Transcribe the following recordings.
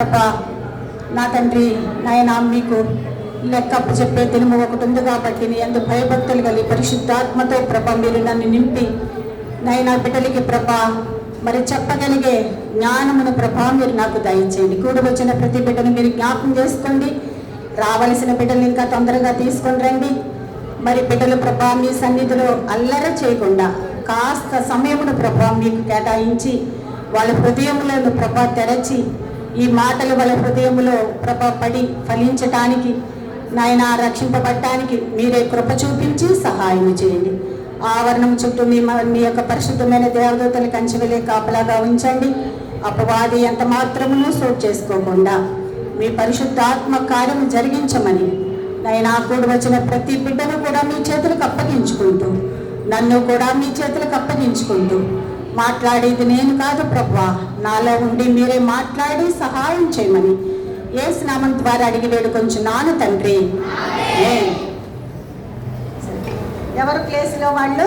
ప్రభా నా తండ్రి నాయన మీకు లెక్కప్పు చెప్పే దినము ఒకటి ఉంది కాబట్టి నీ అందు భయభక్తులు కలిగి పరిశుద్ధాత్మతో ప్రభ మీరు నన్ను నింపి నాయన బిడ్డలకి ప్రభ మరి చెప్పగలిగే జ్ఞానమును ప్రభ మీరు నాకు దయచేయండి. కూడి వచ్చిన ప్రతి బిడ్డను మీరు జ్ఞాపకం చేసుకోండి. రావలసిన బిడ్డలు ఇంకా తొందరగా తీసుకొని రండి. మరి బిడ్డలు ప్రభ మీ సన్నిధిలో అల్లర చేయకుండా కాస్త సమయమును ప్రభ మీకు కేటాయించి వాళ్ళ హృదయములను ప్రభ తెరచి ఈ మాటలు వాళ్ళ హృదయంలో ప్రభ పడి ఫలించటానికి నాయన రక్షింపబడటానికి మీరే కృప చూపించి సహాయం చేయండి. ఆవరణం చుట్టూ మీ యొక్క పరిశుద్ధమైన దేవదూతలు కంచెవెలే కాపలాగా ఉంచండి. అపవాది ఎంత మాత్రమును సోట్ చేసుకోకుండా మీ పరిశుద్ధాత్మ కార్యము జరిగించమని నాయన కూడి వచ్చిన ప్రతి బిడ్డను కూడా మీ చేతులకు అప్పగించుకుంటూ నన్ను కూడా మీ చేతులకు అప్పగించుకుంటూ మాట్లాడేది నేను కాదు ప్రభువా, నాలో ఉండి మీరే మాట్లాడి సహాయం చేయమని యేసు నామం ద్వారా అడిగి వేడుకొంచున్నాను తండ్రి. ఎవరు ప్లేస్లో వాళ్ళు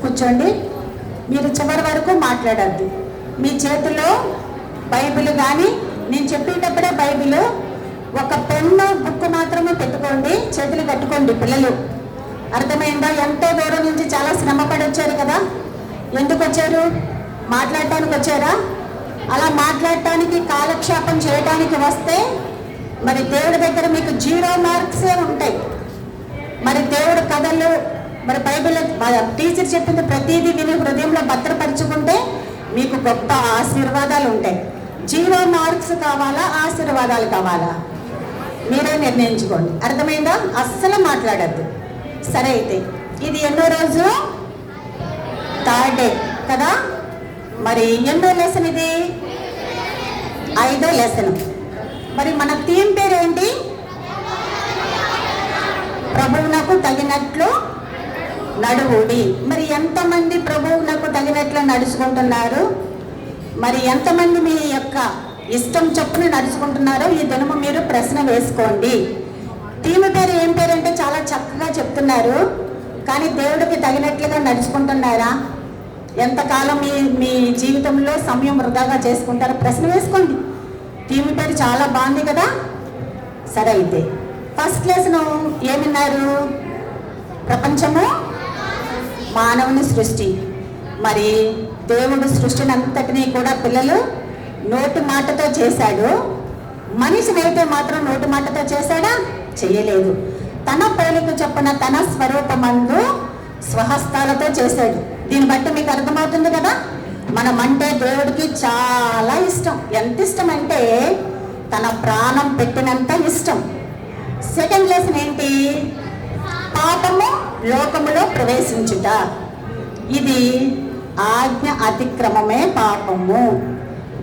కూర్చోండి. మీరు చివరి వరకు మాట్లాడద్దు. మీ చేతిలో బైబిల్ కానీ నేను చెప్పేటప్పుడే బైబిల్ ఒక పెన్ను బుక్ మాత్రమే పెట్టుకోండి. చేతులు కట్టుకోండి పిల్లలు. అర్థమైందా? ఎంతో దూరం నుంచి చాలా శ్రమపడి వచ్చారు కదా. ఎందుకు వచ్చారు? మాట్లాడటానికి వచ్చారా? అలా మాట్లాడటానికి కాలక్షేపం చేయడానికి వస్తే మరి దేవుడి దగ్గర మీకు 0 మార్క్సే ఉంటాయి. మరి దేవుడు కథలు మరి బైబిల్ టీచర్ చెప్పింది ప్రతిదీ విని హృదయంలో భద్రపరుచుకుంటే మీకు గొప్ప ఆశీర్వాదాలు ఉంటాయి. 0 మార్క్స్ కావాలా, ఆశీర్వాదాలు కావాలా? మీరే నిర్ణయించుకోండి. అర్థమైందా? అస్సలు మాట్లాడద్దు. సరే, అయితే ఇది ఎన్నో రోజు? 3rd డే కదా. మరి ఎన్నో లెసన్ ఇది? 5వ లెసన్. మరి మన థీమ్ పేరు ఏంటి? ప్రభువునకు తగినట్లు నడువుడి. మరి ఎంతమంది ప్రభువునకు తగినట్లు నడుచుకుంటున్నారు? మరి ఎంతమంది మీ యొక్క ఇష్టం చొప్పున నడుచుకుంటున్నారో ఈ దినము మీరు ప్రశ్న వేసుకోండి. థీమ్ పేరు ఏం పేరు అంటే చాలా చక్కగా చెప్తున్నారు, కానీ దేవుడికి తగినట్లుగా నడుచుకుంటున్నారా? ఎంతకాలం మీ జీవితంలో సమయం వృధాగా చేసుకుంటారో ప్రశ్న వేసుకోండి. థీమ్ పేరు చాలా బాగుంది కదా. సరే, అయితే ఫస్ట్ లెసన్ ఏమన్నారు? ప్రపంచము మానవుని సృష్టి. మరి దేవుడు సృష్టిని అంతటినీ కూడా పిల్లలు నోటి మాటతో చేశాడు. మనిషిని అయితే మాత్రం నోటి మాటతో చేశాడా? చేయలేదు. తన పోలిక చొప్పున తన స్వరూపమందు స్వహస్తాలతో చేశాడు. దీన్ని బట్టి మీకు అర్థమవుతుంది కదా, మనం అంటే దేవుడికి చాలా ఇష్టం. ఎంత ఇష్టం అంటే తన ప్రాణం పెట్టినంత ఇష్టం. సెకండ్ లెసన్ ఏంటి? పాపము లోకములో ప్రవేశించుట. ఇది ఆజ్ఞ అతిక్రమమే పాపము.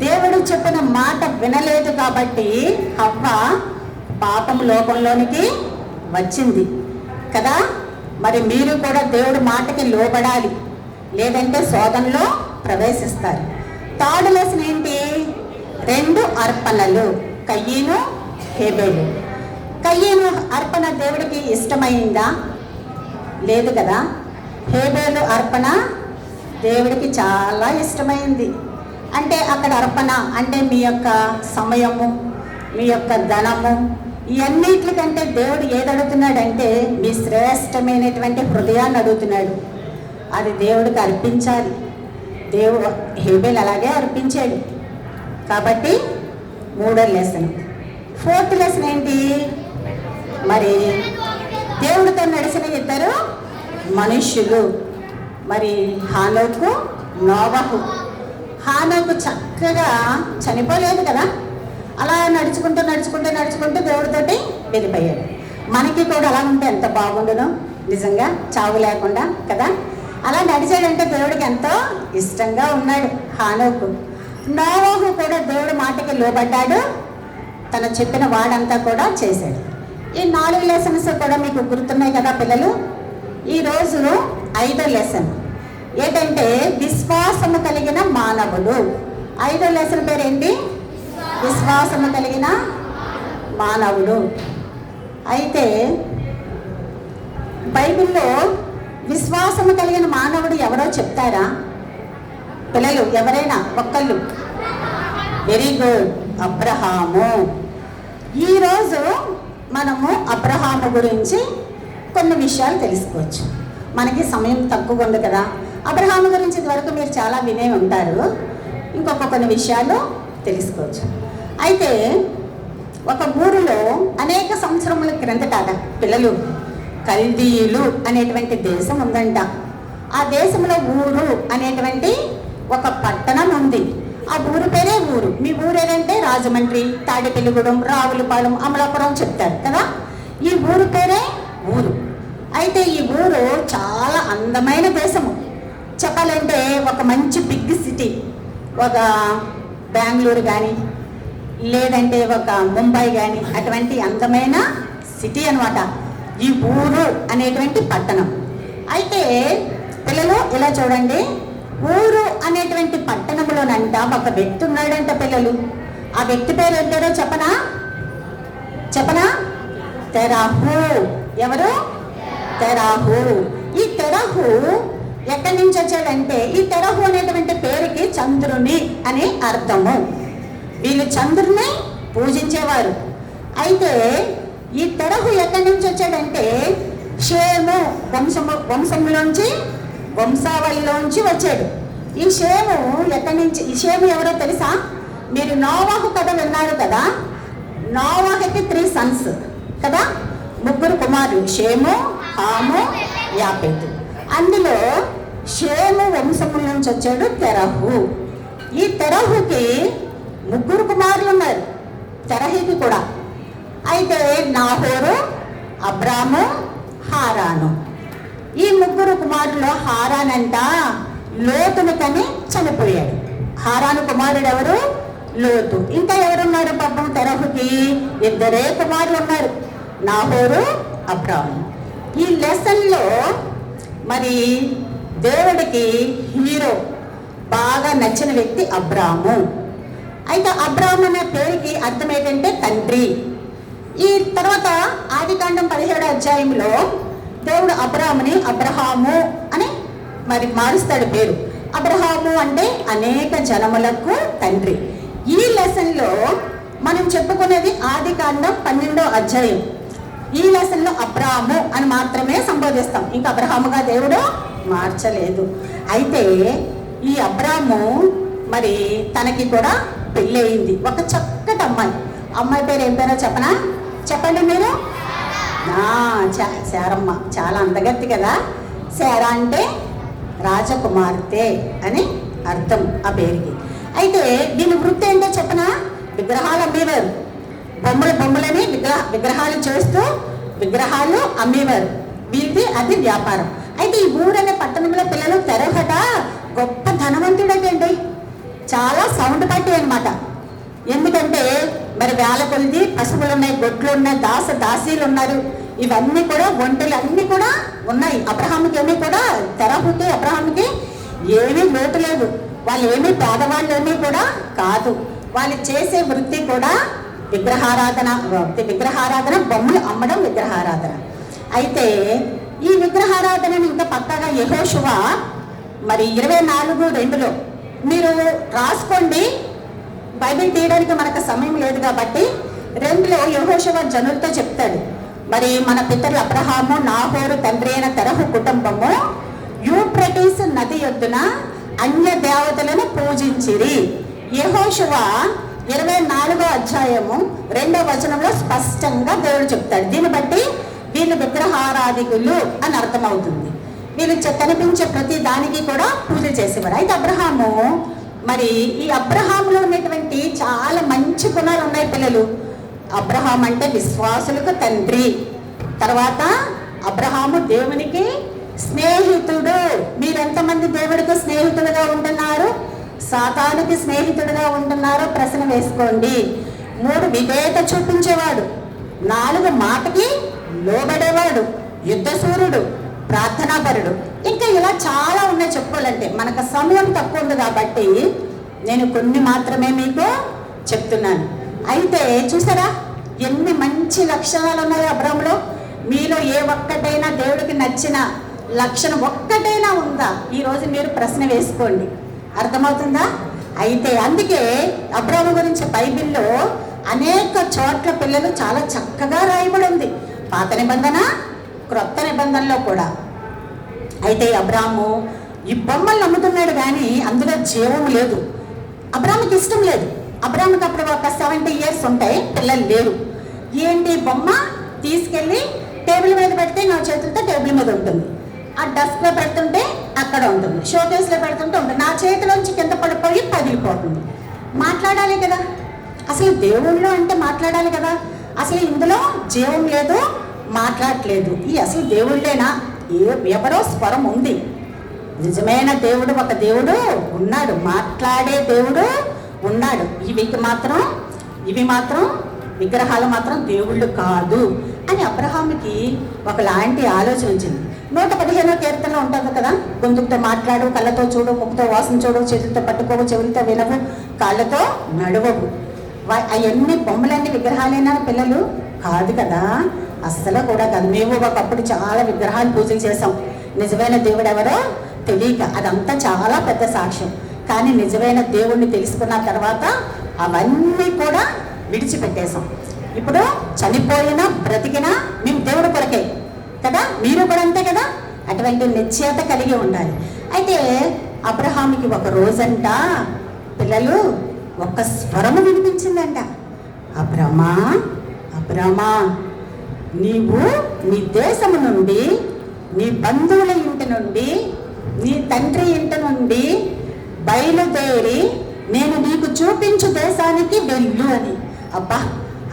దేవుడు చెప్పిన మాట వినలేదు కాబట్టి హవ్వ పాపము లోకంలోనికి వచ్చింది కదా. మరి మీరు కూడా దేవుడి మాటకి లోబడాలి, లేదంటే శోధనలో ప్రవేశిస్తారు. 3rd లెసన్ ఏంటి? 2 అర్పణలు, కయ్యను హేబేలు. కయ్యను అర్పణ దేవుడికి ఇష్టమైందా? లేదు కదా. హేబేలు అర్పణ దేవుడికి చాలా ఇష్టమైంది. అంటే అక్కడ అర్పణ అంటే మీ యొక్క సమయము, మీ యొక్క ధనము, ఇవన్నిటికంటే దేవుడు ఏది అడుగుతున్నాడంటే మీ శ్రేష్టమైనటువంటి హృదయాన్ని అడుగుతున్నాడు. అది దేవుడికి అర్పించాలి. దేవుడు హేబేల్ అలాగే అర్పించాడు. కాబట్టి 3వ లెసన్. 4th లెసన్ ఏంటి? మరి దేవుడితో నడిచిన 2 మనుష్యులు. మరి హానోకు, నోవహు. హానోకు చక్కగా చనిపోలేదు కదా. అలా నడుచుకుంటూ నడుచుకుంటూ నడుచుకుంటూ దేవుడితోటి వెళ్ళిపోయాడు. మనకి కూడా అలా ఉంటే ఎంత బాగుండును నిజంగా, చావు లేకుండా కదా. అలా నడిచాడంటే దేవుడికి ఎంతో ఇష్టంగా ఉన్నాడు హానోకు. నోవహు కూడా దేవుడి మాటకి లోబడ్డాడు. తను చెప్పిన వాడంతా కూడా చేశాడు. ఈ 4 లెసన్స్ కూడా మీకు గుర్తున్నాయి కదా పిల్లలు. ఈరోజు 5వ లెసన్ ఏంటంటే విశ్వాసము కలిగిన మానవుడు. 5వ లెసన్ పేరు ఏంటి? విశ్వాసము కలిగిన మానవుడు. అయితే బైబిల్లో విశ్వాసము కలిగిన మానవుడు ఎవరో చెప్తారా పిల్లలు? ఎవరైనా ఒక్కళ్ళు? Very good. అబ్రహాము. ఈరోజు మనము అబ్రహాము గురించి కొన్ని విషయాలు తెలుసుకోవచ్చు. మనకి సమయం తక్కువ ఉంది కదా. అబ్రహాము గురించి ఇదివరకు మీరు చాలా వినే ఉంటారు. ఇంకొక కొన్ని విషయాలు తెలుసుకోవచ్చు. అయితే ఒక ఊరిలో అనేక సంవత్సరముల క్రిందట పిల్లలు కల్దీయులు అనేటువంటి దేశం ఉందంట. ఆ దేశంలో ఊరు అనేటువంటి ఒక పట్టణం ఉంది. ఆ ఊరు పేరే ఊరు. మీ ఊరు ఏదంటే రాజమండ్రి, తాడేపల్లిగూడెం, రావులపాలెం, అమలాపురం చెప్తారు కదా. ఈ ఊరు పేరే ఊరు. అయితే ఈ ఊరు చాలా అందమైన దేశము. చెప్పాలంటే ఒక మంచి బిగ్ సిటీ, ఒక బెంగళూరు కానీ లేదంటే ఒక ముంబై కానీ అటువంటి అందమైన సిటీ అనమాట ఈ ఊరు అనేటువంటి పట్టణం. అయితే పిల్లలు ఇలా చూడండి, ఊరు అనేటువంటి పట్టణంలోనంట ఒక వ్యక్తి ఉన్నాడంట పిల్లలు. ఆ వ్యక్తి పేరు ఏంటారో చెప్పనా? తెరహు. ఎవరు? తెరహు. ఈ తెరహు ఎక్కడి నుంచి వచ్చాడంటే, ఈ తెరహు అనేటువంటి పేరుకి చంద్రుని అని అర్థము. వీళ్ళు చంద్రుని పూజించేవారు. అయితే ఈ తెరహు ఎక్కడి నుంచి వచ్చాడంటే షేము వంశావళిలోంచి వచ్చాడు. ఈ షేము ఎక్కడి నుంచి? ఈ షేము ఎవరో తెలుసా? మీరు నోవాహు కథ విన్నారు కదా. నోవాహుకి 3 సన్స్ కదా, 3 కుమారులు, షేము, హాము, యాపెతు. అందులో షేము వంశముల నుంచి వచ్చాడు తెరహు. ఈ తెరహుకి 3 కుమారులు ఉన్నారు, తెరహుకి కూడా. అయితే నాహోరు, అబ్రాము, హారాను. ఈ 3 కుమారులు హారాన్ అంట లోతును కని చనిపోయాడు. హారాను కుమారుడు ఎవరు? లోతు. ఇంకా ఎవరున్నారు పాపం తెరహుకి? 2 కుమారులు ఉన్నారు, నాహోరు, అబ్రాము. ఈ లెసన్లో మరి దేవుడికి హీరో బాగా నచ్చిన వ్యక్తి అబ్రాము. అయితే అబ్రాము అనే పేరుకి అర్థం ఏంటంటే తండ్రి. ఈ తర్వాత ఆదికాండం 17వ అధ్యాయంలో దేవుడు అబ్రాముని అబ్రహాము అని మరి మారుస్తాడు పేరు. అబ్రహాము అంటే అనేక జనములకు తండ్రి. ఈ లెసన్లో మనం చెప్పుకునేది ఆదికాండం 12వ అధ్యాయం. ఈ లెసన్లో అబ్రాము అని మాత్రమే సంబోధిస్తాం, ఇంకా అబ్రహాముగా దేవుడు మార్చలేదు. అయితే ఈ అబ్రాము మరి తనకి కూడా పెళ్ళి అయింది. ఒక చక్కటి అమ్మాయి పేరు ఏం పేరో చెప్పండి మీరు. శారమ్మ. చాలా అందగత్తి కదా. శార అంటే రాజకుమార్తె అని అర్థం ఆ పేరుకి. అయితే దీని వృత్తి ఏంటో చెప్పనా? విగ్రహాలు అమ్మేవారు. బొమ్మలని విగ్రహాలు చేస్తూ విగ్రహాలు అమ్మేవారు. వీళ్ళది అది వ్యాపారం. అయితే ఈ ఊరనే పట్టణంలో పిల్లలు తెరహట గొప్ప ధనవంతుడటండి. చాలా సౌండ్ పార్టీ అనమాట. ఎందుకంటే మరి వేల కొలిది పశువులు ఉన్నాయి, గొడ్లు ఉన్నాయి, దాసీలు ఉన్నారు. ఇవన్నీ కూడా ఒంటెలు అన్నీ కూడా ఉన్నాయి. అబ్రహాముకి ఏమీ కూడా, తెరహుకి అబ్రహాముకి ఏమీ లోటు లేదు. వాళ్ళు ఏమీ పేదవాళ్ళు ఏమీ కూడా కాదు. వాళ్ళు చేసే వృత్తి కూడా విగ్రహారాధన, బొమ్మలు అమ్మడం విగ్రహారాధన. అయితే ఈ విగ్రహారాధనని ఇంకా పక్కాగా యెహోషువ మరి 24:2 మీరు రాసుకోండి. బైబిల్ తీయడానికి మనకు సమయం లేదు కాబట్టి 2లో యెహోషువ జనులతో చెప్తాడు. మరి మన పితరులు అబ్రహాము, నాహోరు తండ్రి అయిన తెరహు కుటుంబము యూఫ్రటీస్ నది యొద్దున అన్య దేవతలను పూజించిరి. యెహోషువ 24వ అధ్యాయము 2వ వచనంలో స్పష్టంగా దేవుడు చెప్తాడు. దీన్ని బట్టి వీళ్ళు విగ్రహారాధికులు అని అర్థమవుతుంది. వీళ్ళు కనిపించే ప్రతి దానికి కూడా పూజ చేసేవారు. అయితే అబ్రహాము మరి ఈ అబ్రహాములో ఉన్నటువంటి చాలా మంచి గుణాలు ఉన్నాయి పిల్లలు. అబ్రహాం అంటే విశ్వాసులకు తండ్రి. తర్వాత అబ్రహాము దేవునికి స్నేహితుడు. మీరెంతమంది దేవుడికి స్నేహితుడుగా ఉంటున్నారు? సాతానుకి స్నేహితుడుగా ఉంటున్నారో ప్రశ్న వేసుకోండి. 3 విధేయత చూపించేవాడు, 4 మాటకి లోబడేవాడు, యుద్ధశూరుడు, ప్రార్థనాపరుడు. ఇంకా ఇలా చాలా ఉన్నాయి చెప్పుకోవాలంటే. మనకు సమయం తక్కువ ఉంది కాబట్టి నేను కొన్ని మాత్రమే మీకు చెప్తున్నాను. అయితే చూసారా ఎన్ని మంచి లక్షణాలు ఉన్నాయో అబ్రాములో. మీలో ఏ ఒక్కటైనా దేవుడికి నచ్చిన లక్షణం ఒక్కటైనా ఉందా? ఈరోజు మీరు ప్రశ్న వేసుకోండి. అర్థమవుతుందా? అయితే అందుకే అబ్రాము గురించి బైబిల్లో అనేక చోట్ల పిల్లలు చాలా చక్కగా రాయబడి ఉంది, పాత నిబంధన క్రొత్త నిబంధనలో కూడా. అయితే అబ్రాము ఈ బొమ్మలు నమ్ముతున్నాడు కానీ అందులో జీవం లేదు. అబ్రాముకి ఇష్టం లేదు. అబ్రాముకి అప్పుడు ఒక 70 years ఉంటాయి, పిల్లలు లేరు. ఏంటి బొమ్మ తీసుకెళ్ళి టేబుల్ మీద పెడితే నా చేతులతో టేబుల్ మీద ఉంటుంది, ఆ డస్క్లో పెడుతుంటే అక్కడ ఉంటుంది, షోకేస్లో పెడుతుంటే ఉంటుంది, నా చేతిలోంచి కింద పడిపోయి పగిలిపోతుంది. మాట్లాడాలి కదా, అసలు దేవుళ్ళు అంటే మాట్లాడాలి కదా. అసలు ఇందులో జీవం లేదు, మాట్లాడట్లేదు. ఈ అసలు దేవుళ్ళేనా? ఎవరో స్వరం ఉంది. నిజమైన దేవుడు ఒక దేవుడు ఉన్నాడు, మాట్లాడే దేవుడు ఉన్నాడు. ఇవి మాత్రం విగ్రహాలు మాత్రం దేవుళ్ళు కాదు అని అబ్రహాముకి ఒకలాంటి ఆలోచన వచ్చింది. 115వ కీర్తనలో ఉంటుంది కదా, గొంతుతో మాట్లాడు, కళ్ళతో చూడు, ముక్కుతో వాసన చూడు, చేతులతో పట్టుకోవు, చెవులతో వినవు, కాళ్ళతో నడవవు. అవన్నీ బొమ్మలన్నీ విగ్రహాలైనా పిల్లలు కాదు కదా, అస్సలు కూడా కాదు. మేము ఒకప్పుడు చాలా విగ్రహాలు పూజలు చేసాం, నిజమైన దేవుడు ఎవరో తెలియక. అదంతా చాలా పెద్ద సాక్ష్యం. కానీ నిజమైన దేవుణ్ణి తెలుసుకున్న తర్వాత అవన్నీ కూడా విడిచిపెట్టేశాం. ఇప్పుడు చనిపోయినా బ్రతికినా మేము దేవుడు కొరకే కదా, మీరు కూడా అంతే కదా. అటువంటి నిశ్చయత కలిగి ఉండాలి. అయితే అబ్రహాముకి ఒక రోజంట పిల్లలు ఒక స్వరము వినిపించిందంట. అబ్రమా, నీవు నీ దేశము నుండి, నీ బంధువుల ఇంటి నుండి, నీ తండ్రి ఇంటి నుండి బయలుదేరి నేను నీకు చూపించు దేశానికి వెళ్ళు అని. అబ్బా,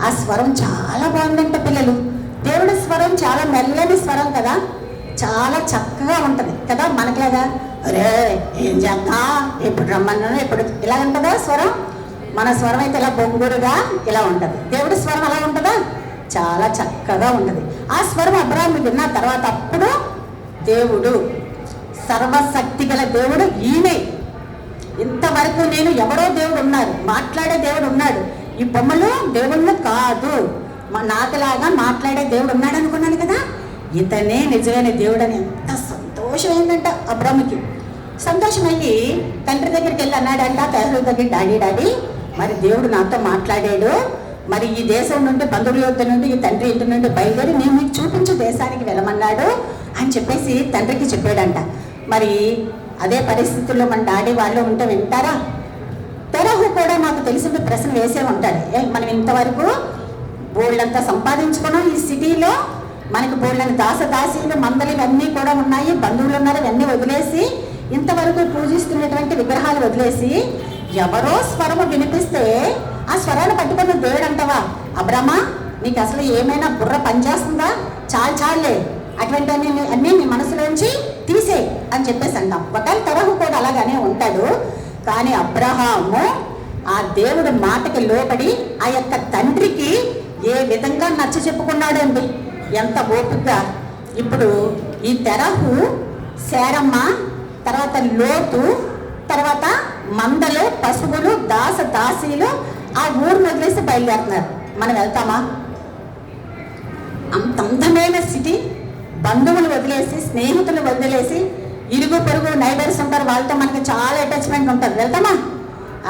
ఆ స్వరం చాలా బాగుందంట పిల్లలు. దేవుడి స్వరం చాలా మెల్లని స్వరం కదా, చాలా చక్కగా ఉంటుంది కదా. మనకిలాగా అరే ఏం చేద్దా, ఎప్పుడు రమ్మన్నా ఎప్పుడు ఇలా ఉంటుందా స్వరం? మన స్వరం అయితే ఇలా బొంగురుగా ఇలా ఉంటుంది. దేవుడి స్వరం అలా ఉంటుందా? చాలా చక్కగా ఉంటుంది. ఆ స్వరం అబ్రాహాము విన్న తర్వాత అప్పుడు దేవుడు, సర్వశక్తి గల దేవుడు ఈయనే. ఇంతవరకు నేను ఎవరో దేవుడు ఉన్నారు, మాట్లాడే దేవుడు ఉన్నాడు, ఈ బొమ్మలు దేవుళ్ళు కాదు, నాకులాగా మాట్లాడే దేవుడు ఉన్నాడు అనుకున్నాను కదా, ఇతనే నిజమైన దేవుడు అని ఎంత సంతోషమైందంట అబ్రాహాముకి. సంతోషమయ్యి తండ్రి దగ్గరికి వెళ్ళి అన్నాడంట, తెహరు దగ్గర, డాడీ మరి దేవుడు నాతో మాట్లాడాడు, మరి ఈ దేశం నుండి, బంధువుల యొద్ద నుండి, ఈ తండ్రి ఇంటి నుండి బయలుదేరి నేను మీకు చూపించు దేశానికి వెళ్ళమన్నాడు అని చెప్పేసి తండ్రికి చెప్పాడంట. మరి అదే పరిస్థితుల్లో మన డాడీ వాళ్ళు ఉంటే వింటారా? తెరహు కూడా నాకు తెలిసిన ప్రశ్న వేసే ఉంటాడు. మనం ఇంతవరకు బోళ్ళంతా సంపాదించుకున్నాం, ఈ సిటీలో మనకు బోళ్ళని దాసదాసీలు మందలు ఇవన్నీ కూడా ఉన్నాయి, బంధువులు ఉన్నారు, ఇవన్నీ వదిలేసి ఇంతవరకు పూజిస్తున్నటువంటి విగ్రహాలు వదిలేసి ఎవరో స్వరము వినిపిస్తే ఆ స్వరాన్ని పట్టుకున్న దేవుడు అంటావా? అబ్రమా, నీకు అసలు ఏమైనా బుర్ర పనిచేస్తుందా? చాలే అటువంటి అన్నీ నీ మనసులోంచి తీసే అని చెప్పేసి అంటాం. ఒకవేళ తరహు కూడా అలాగానే ఉంటాడు. కానీ అబ్రహాము ఆ దేవుడు మాటకి లోబడి ఆ యొక్క తండ్రికి ఏ విధంగా నచ్చ చెప్పుకున్నాడు అండి, ఎంత ఓపికగా. ఇప్పుడు ఈ తెరహు, శారమ్మ, తర్వాత లోతు, తర్వాత మందలు, పశువులు, దాసీలు ఆ ఊరు వదిలేసి బయలుదేరుతున్నారు. మనం వెళ్తామా? అంత అందమైన సిటీ, బంధువులు వదిలేసి, స్నేహితులు వదిలేసి, ఇరుగు పొరుగు నైబర్స్ ఉంటారు, వాళ్ళతో మనకి చాలా అటాచ్మెంట్ ఉంటుంది, వెళ్తామా?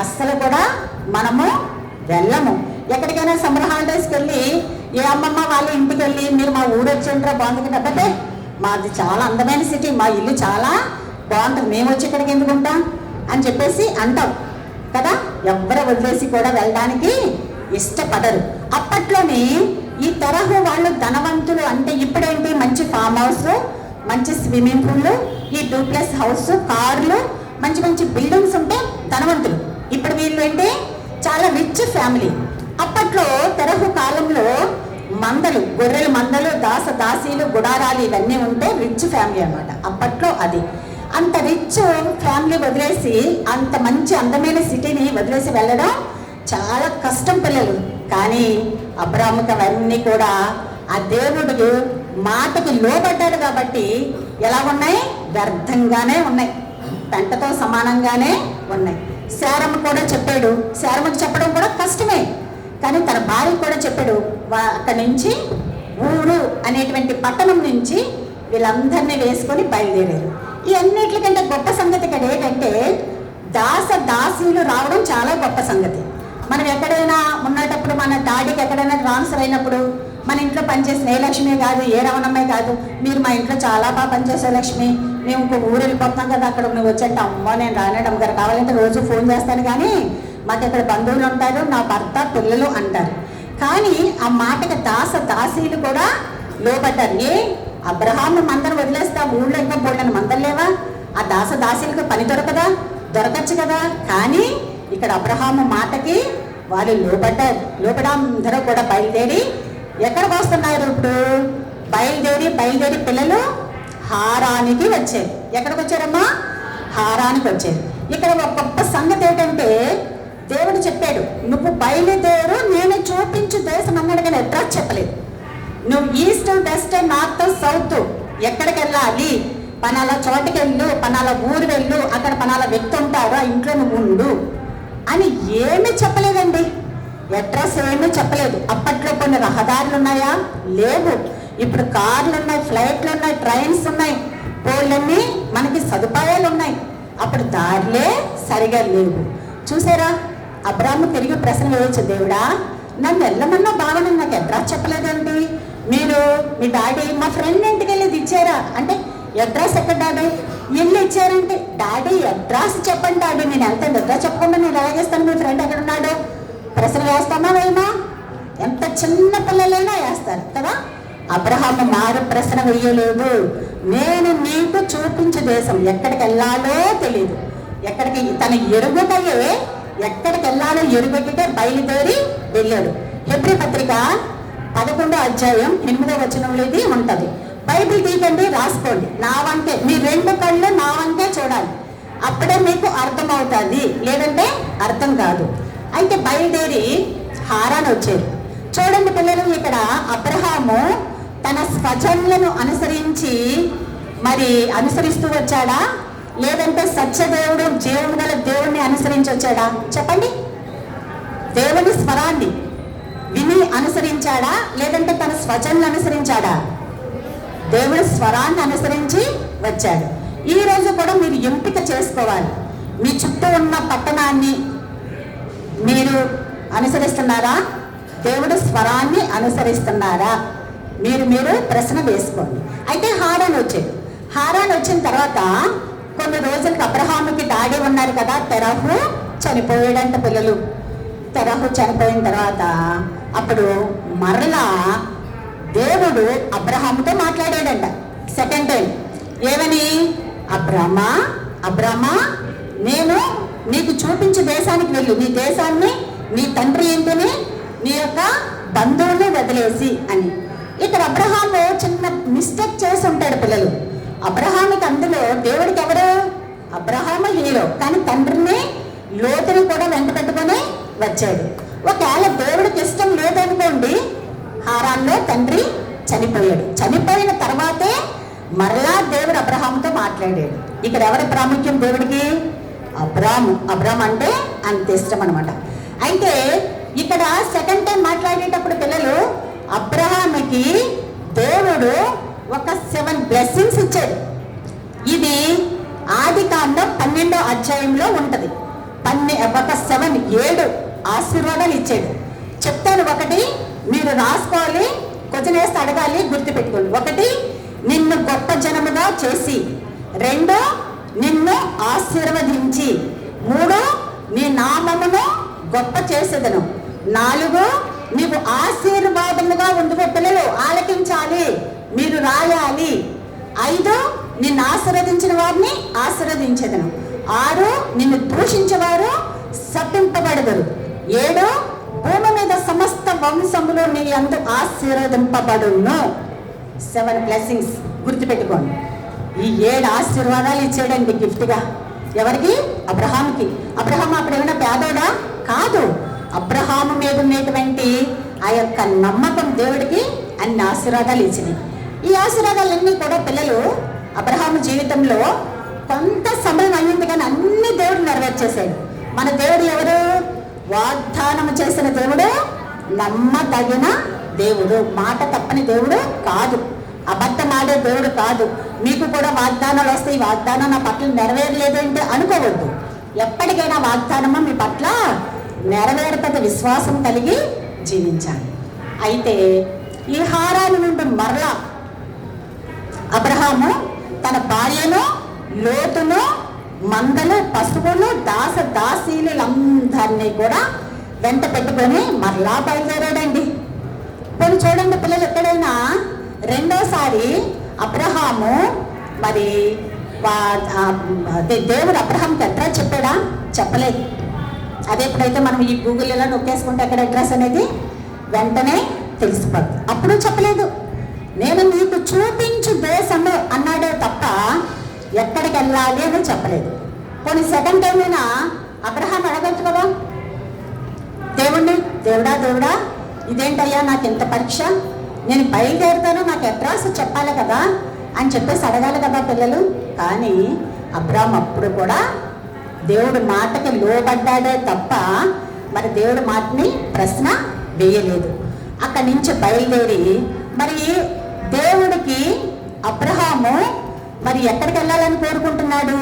అస్సలు కూడా మనము వెళ్ళము. ఎక్కడికైనా సమ్మర్ హాలిడేస్కి వెళ్ళి ఏ అమ్మమ్మ వాళ్ళ ఇంటికి వెళ్ళి మీరు మా ఊరు వచ్చి ఉంటారా బాగుంటుంది కాబట్టి, మాది చాలా అందమైన సిటీ, మా ఇల్లు చాలా బాగుంటుంది, మేము వచ్చి ఇక్కడికి ఎందుకు ఉంటాం అని చెప్పేసి అంటాం కదా. ఎవ్వరు వదిలేసి కూడా వెళ్ళడానికి ఇష్టపడరు. అప్పట్లోని ఈ తరహు వాళ్ళు ధనవంతులు. అంటే ఇప్పుడేంటి, మంచి ఫామ్ హౌస్, మంచి స్విమ్మింగ్ పూల్, ఈ 2+ హౌస్, కార్లు, మంచి మంచి బిల్డింగ్స్ ఉంటే ధనవంతులు. ఇప్పుడు వీళ్ళు ఏంటి, చాలా రిచ్ ఫ్యామిలీ. అప్పట్లో తెరహు కాలంలో మందలు, గొర్రెల మందలు, దాసీలు, గుడారాలు ఇవన్నీ ఉంటే రిచ్ ఫ్యామిలీ అన్నమాట అప్పట్లో. అది అంత రిచ్ ఫ్యామిలీ వదిలేసి అంత మంచి అందమైన సిటీని వదిలేసి వెళ్ళడం చాలా కష్టం పిల్లలు. కానీ అబ్రాహాముకి అవన్నీ కూడా ఆ దేవుడు మాటకి లోబడ్డాడు కాబట్టి ఎలా ఉన్నాయి, వ్యర్థంగానే ఉన్నాయి, పెంటతో సమానంగానే ఉన్నాయి. శారమ్మ కూడా చెప్పాడు, శారమ్మకి చెప్పడం కూడా కష్టమే, కానీ తన భార్య కూడా చెప్పాడు. అక్కడి నుంచి ఊరు అనేటువంటి పట్టణం నుంచి వీళ్ళందరినీ వేసుకొని బయలుదేరారు. ఈ అన్నిటికంటే గొప్ప సంగతి ఇక్కడ ఏంటంటే, దాసీలు రావడం చాలా గొప్ప సంగతి. మనం ఎక్కడైనా ఉన్నప్పుడు మన డాడీకి ఎక్కడైనా ట్రాన్స్ఫర్ అయినప్పుడు మన ఇంట్లో పనిచేసిన ఏ లక్ష్మి కాదు, ఏ రమణమ్మే కాదు, మీరు మా ఇంట్లో చాలా బాగా పనిచేసే లక్ష్మి, మేము ఇంకో ఊరు వెళ్ళిపోతున్నాం కదా, అక్కడ నువ్వు వచ్చంటే అమ్మో నేను రానేడు అమ్మగారు, కావాలంటే రోజు ఫోన్ చేస్తాను కానీ మాకు ఇక్కడ బంధువులు ఉంటారు, నా భర్త పిల్లలు అంటారు. కానీ ఆ మాటకి దాసీలు కూడా లోబడ్డారు. అబ్రహాము మందను వదిలేస్తే ఆ ఊళ్ళో ఇంకా బోళ్ళని మందలు లేవా? ఆ దాసీలకు పని దొరకచ్చు కదా. కానీ ఇక్కడ అబ్రహాము మాటకి వాళ్ళు లోబడి అందరూ కూడా బయలుదేరి ఎక్కడికి వస్తున్నారు? ఇప్పుడు బయలుదేరి పిల్లలు హారానికి వచ్చారు. ఎక్కడికి వచ్చారమ్మా? హారానికి వచ్చారు. ఇక్కడ ఒక గొప్ప సంగతి ఏంటంటే దేవుడు చెప్పాడు, నువ్వు బయలుదేరు నేను చూపించు దేశం అన్నాడు, కానీ అడ్రస్ చెప్పలేదు. నువ్వు ఈస్ట్, వెస్ట్, నార్త్, సౌత్ ఎక్కడికి వెళ్ళాలి, పనాల చోటుకి వెళ్ళు, పనాల ఊరు వెళ్ళు, అక్కడ పనాల వ్యక్తి ఉంటారు, ఆ ఇంట్లో నువ్వు ఉండు అని ఏమీ చెప్పలేదండి. అడ్రస్ ఏమీ చెప్పలేదు. అప్పట్లో కొన్ని రహదారులు ఉన్నాయా? లేవు. ఇప్పుడు కార్లు ఉన్నాయి, ఫ్లైట్లు ఉన్నాయి, ట్రైన్స్ ఉన్నాయి, పోళ్ళన్నీ మనకి సదుపాయాలు ఉన్నాయి. అప్పుడు దారిలే సరిగా లేవు. చూసారా? అబ్రాహాము తిరిగి ప్రశ్న వేయచ్చు, దేవుడా నన్ను వెళ్ళమన్నా బాగానే నాకు అడ్రస్ చెప్పలేదండి, మీరు మీ డాడీ మా ఫ్రెండ్ ఇంటికి వెళ్ళి ఇచ్చారా అంటే అడ్రస్ ఎక్కడ డాడీ? ఇల్లు ఇచ్చారంటే డాడీ అడ్రస్ చెప్పండి డాడీ, నేను వెళ్తాను, అడ్రస్ చెప్పకుండా నేను ఎలాగేస్తాను, మీ ఫ్రెండ్ ఎక్కడ ఉన్నాడు? ప్రశ్న వేస్తామా వేయమా? ఎంత చిన్న పిల్లలైనా వేస్తారు కదా. అబ్రహాము మారు ప్రశ్న వేయలేదు. నేను నీకు చూపించే దేశం ఎక్కడికి వెళ్ళాలో తెలియదు, ఎక్కడికి తన ఎరుగటయే ఎక్కడికి వెళ్ళాలో ఎరుగటే బయలుదేరి వెళ్ళాడు. హెబ్రీ పత్రిక 11వ అధ్యాయం 8వ వచనంలో ఇది ఉంటుంది. బైబిల్ తీయండి, రాసుకోండి. నా వంకే మీ రెండు కళ్ళు నా వంకే చూడాలి, అప్పుడే మీకు అర్థమవుతుంది, లేదంటే అర్థం కాదు. అయితే బయలుదేరి హారాన్ వచ్చారు. చూడండి పిల్లలు, ఇక్కడ అబ్రహాము తన స్వజనులను అనుసరిస్తూ వచ్చాడా, లేదంటే సత్యదేవుడు జీవము గల దేవుణ్ణి అనుసరించి వచ్చాడా? చెప్పండి. దేవుని స్వరాన్ని విని అనుసరించాడా, లేదంటే తన స్వజనులను అనుసరించాడా? దేవుని స్వరాన్ని అనుసరించి వచ్చాడు. ఈ రోజు కూడా మీరు ఎంపిక చేసుకోవాలి. మీ చుట్టూ ఉన్న పట్టణాన్ని మీరు అనుసరిస్తున్నారా? దేవుడి స్వరాన్ని అనుసరిస్తున్నారా? మీరు ప్రశ్న వేసుకోండి. అయితే హారాన్ వచ్చిన తర్వాత కొన్ని రోజులకి అబ్రహాముకి డాడీ ఉన్నారు కదా, తెరహు చనిపోయాడంట. పిల్లలు తెరహు చనిపోయిన తర్వాత అప్పుడు మరలా దేవుడు అబ్రహాముతో మాట్లాడాడంట సెకండ్ టైం. ఏమని? అబ్రామా నేను నీకు చూపించే దేశానికి వెళ్ళు, నీ దేశాన్ని, నీ తండ్రి ఇంటిని, నీ యొక్క బంధువుల్ని వదిలేసి అని. ఇక్కడ అబ్రహాము చిన్న మిస్టేక్ చేసి ఉంటాడు పిల్లలు. అబ్రహాముకి అందులో దేవుడికి ఎవరు? అబ్రహాము హీరో, కానీ తండ్రిని లోతుని కూడా వెంట పెట్టుకొని వచ్చాడు. ఒకవేళ దేవుడికి ఇష్టం లేదనుకోండి, హారాన్లో తండ్రి చనిపోయాడు. చనిపోయిన తర్వాతే మరలా దేవుడు అబ్రహాముతో మాట్లాడాడు. ఇక్కడ ఎవరి ప్రాముఖ్యం దేవుడికి? అబ్రాము అంటే అంత ఇష్టం అనమాట. అయితే ఇక్కడ సెకండ్ టైం మాట్లాడేటప్పుడు పిల్లలు అబ్రహాముకి దేవుడు ఒక 7 బ్లెస్సింగ్స్ ఇచ్చాడు. ఇది ఆదికాండం 12వ అధ్యాయంలో ఉంటది. ఒక 7 ఆశీర్వాదాలు ఇచ్చాడు. చెప్తాను. ఒకటి మీరు రాసుకోవాలి, కొంచెం వేస్తే అడగాలి, గుర్తుపెట్టుకోండి. ఒకటి, నిన్ను గొప్ప జనముగా చేసి. 2, నిన్ను ఆశీర్వదించి. 3, నీ నామమును గొప్ప చేసేదను. 4, నీవు ఆశీర్వాదముగా ఉండుకో. పిల్లలు ఆలకించాలి, మీరు రాయాలి. 5, నిన్ను ఆశీర్వదించిన వారిని ఆశీర్వదించేదను. 6, నిన్ను దూషించేవారు శపింపబడదురు. 7, భూమి మీద సమస్త వంశములు నీ యందు ఆశీర్వదింపబడును. 7 బ్లెస్సింగ్స్ గుర్తుపెట్టుకోండి. ఈ 7 ఆశీర్వాదాలు ఇచ్చాడండి గిఫ్ట్గా. ఎవరికి? అబ్రహాముకి. అబ్రహాము అప్పుడు ఏమైనా పేదోడా? కాదు. అబ్రహాము మీద ఉన్నటువంటి ఆ యొక్క నమ్మకం దేవుడికి అన్ని ఆశీర్వాదాలు ఇచ్చినాయి. ఈ ఆశీర్వాదాలన్నీ కూడా పిల్లలు అబ్రహాము జీవితంలో కొంత సమయం అయ్యింది, కానీ అన్ని దేవుడు నెరవేర్చేశాడు. మన దేవుడు ఎవరు? వాగ్దానం చేసిన దేవుడు, నమ్మదగిన దేవుడు, మాట తప్పని దేవుడు కాదు, అబద్ధం ఆడే దేవుడు కాదు. మీకు కూడా వాగ్దానాలు వస్తాయి, వాగ్దానం నా పట్ల నెరవేరలేదు అంటే అనుకోవద్దు. ఎప్పటికైనా వాగ్దానము మీ పట్ల నెరవేరుతుంది, విశ్వాసం కలిగి జీవించాలి. అయితే ఈ హారాను నుండి మరలా అబ్రహాము తన భార్యను, లోతును, మందలు, పశువులు, దాసీలందరినీ కూడా వెంట పెట్టుకొని మరలా బయలుదేరాడండి. కొన్ని చూడండి పిల్లలు, ఎక్కడైనా రెండోసారి అబ్రహాము మరి దేవుడు అబ్రహాంకి అడ్రస్ చెప్పాడా? చెప్పలేదు. అదే ఎప్పుడైతే మనం ఈ గూగుల్ ఇలా నొక్కేసుకుంటే అక్కడ అడ్రస్ అనేది వెంటనే తెలిసిపోద్ది. అప్పుడు చెప్పలేదు. నేను నీకు చూపించు దేశము అన్నాడే తప్ప ఎక్కడికి వెళ్ళాలి అని చెప్పలేదు. కొన్ని సెకండ్ టైమైనా అబ్రహాం అడగచ్చు కదా దేవుణ్ణి, దేవుడా ఇదేంటయ్యా నాకు ఎంత పరీక్ష, నేను బయలుదేరుతాను, నాకు అడ్రస్ చెప్పాలి కదా అని చెప్పేసి అడగాలి కదా పిల్లలు. కానీ అబ్రహాం అప్పుడు కూడా దేవుడి మాటకి లోబడ్డాడే తప్ప మరి దేవుడి మాటని ప్రశ్న వేయలేదు. అక్కడి నుంచి బయలుదేరి మరి దేవుడికి అబ్రహాము మరి ఎక్కడికి వెళ్ళాలని కోరుకుంటున్నాడు?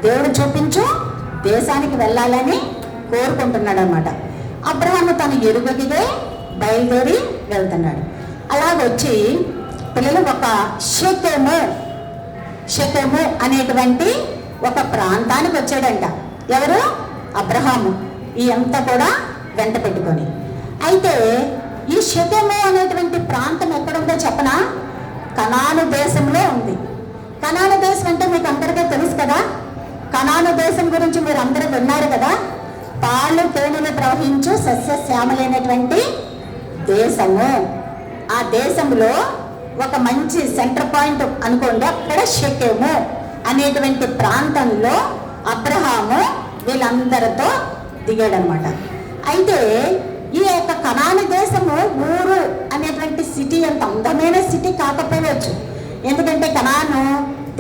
దేవుడు చూపించు దేశానికి వెళ్ళాలని కోరుకుంటున్నాడు అన్నమాట. అబ్రహాము తను ఎరుగదిగే బయలుదేరి వెళ్తున్నాడు. అలాగొచ్చి పిల్లలు ఒక షెకెము అనేటువంటి ఒక ప్రాంతానికి వచ్చాడంట. ఎవరు? అబ్రహాము. ఈ అంతా కూడా వెంట పెట్టుకొని. అయితే ఈ షెకెము అనేటువంటి ప్రాంతం ఎక్కడుందో చెప్పనా? కనాను దేశంలో ఉంది. కనాను దేశం అంటే మీకు అందరికీ తెలుసు కదా. కనాను దేశం గురించి మీరు అందరూ విన్నారు కదా. పాలు తేనెలు ప్రవహించు సస్యశ్యామలైనటువంటి దేశము. ఆ దేశంలో ఒక మంచి సెంటర్ పాయింట్ అనుకోండి, అక్కడ షెకెము అనేటువంటి ప్రాంతంలో అబ్రహాము వీళ్ళందరితో దిగాడనమాట. అయితే ఈ యొక్క కనాను దేశము ఊరు అనేటువంటి సిటీ అంత అందమైన సిటీ కాకపోవచ్చు. ఎందుకంటే కనాను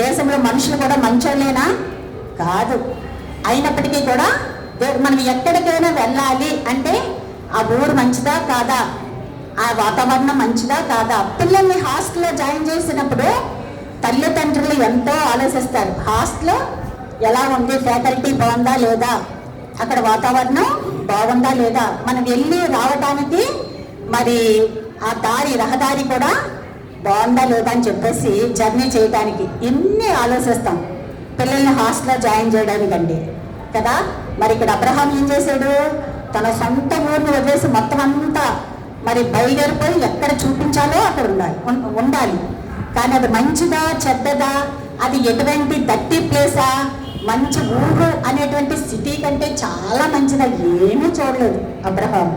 దేశంలో మనుషులు కూడా మంచోళ్ళేనా? కాదు. అయినప్పటికీ కూడా మనం ఎక్కడికైనా వెళ్ళాలి అంటే ఆ ఊరు మంచిదా కాదా, ఆ వాతావరణం మంచిదా కాదా. పిల్లల్ని హాస్టల్లో జాయిన్ చేసినప్పుడు తల్లిదండ్రులు ఎంతో ఆలోచిస్తారు. హాస్టల్లో ఎలా ఉంది, ఫ్యాకల్టీ బాగుందా లేదా, అక్కడ వాతావరణం బాగుందా లేదా, మనం వెళ్ళి రావడానికి మరి ఆ రహదారి కూడా బాగుందా లేదా అని చెప్పేసి జర్నీ చేయడానికి ఎన్ని ఆలోచిస్తాం పిల్లల్ని హాస్టల్లో జాయిన్ చేయడానికండి కదా. మరి ఇక్కడ అబ్రహాం ఏం చేశాడు? తన సొంత ఊరిని వదిలేసి మొత్తం అంతా మరి బయలుదేరిపోయి ఎక్కడ చూపించాలో అక్కడ ఉండాలి. కానీ అది మంచిదా చెడ్డదా, అది ఎటువంటి డర్టీ ప్లేసా, మంచి ఊరు అనేటువంటి సిటీ కంటే చాలా మంచిదా ఏమీ చూడలేదు అబ్రహాం.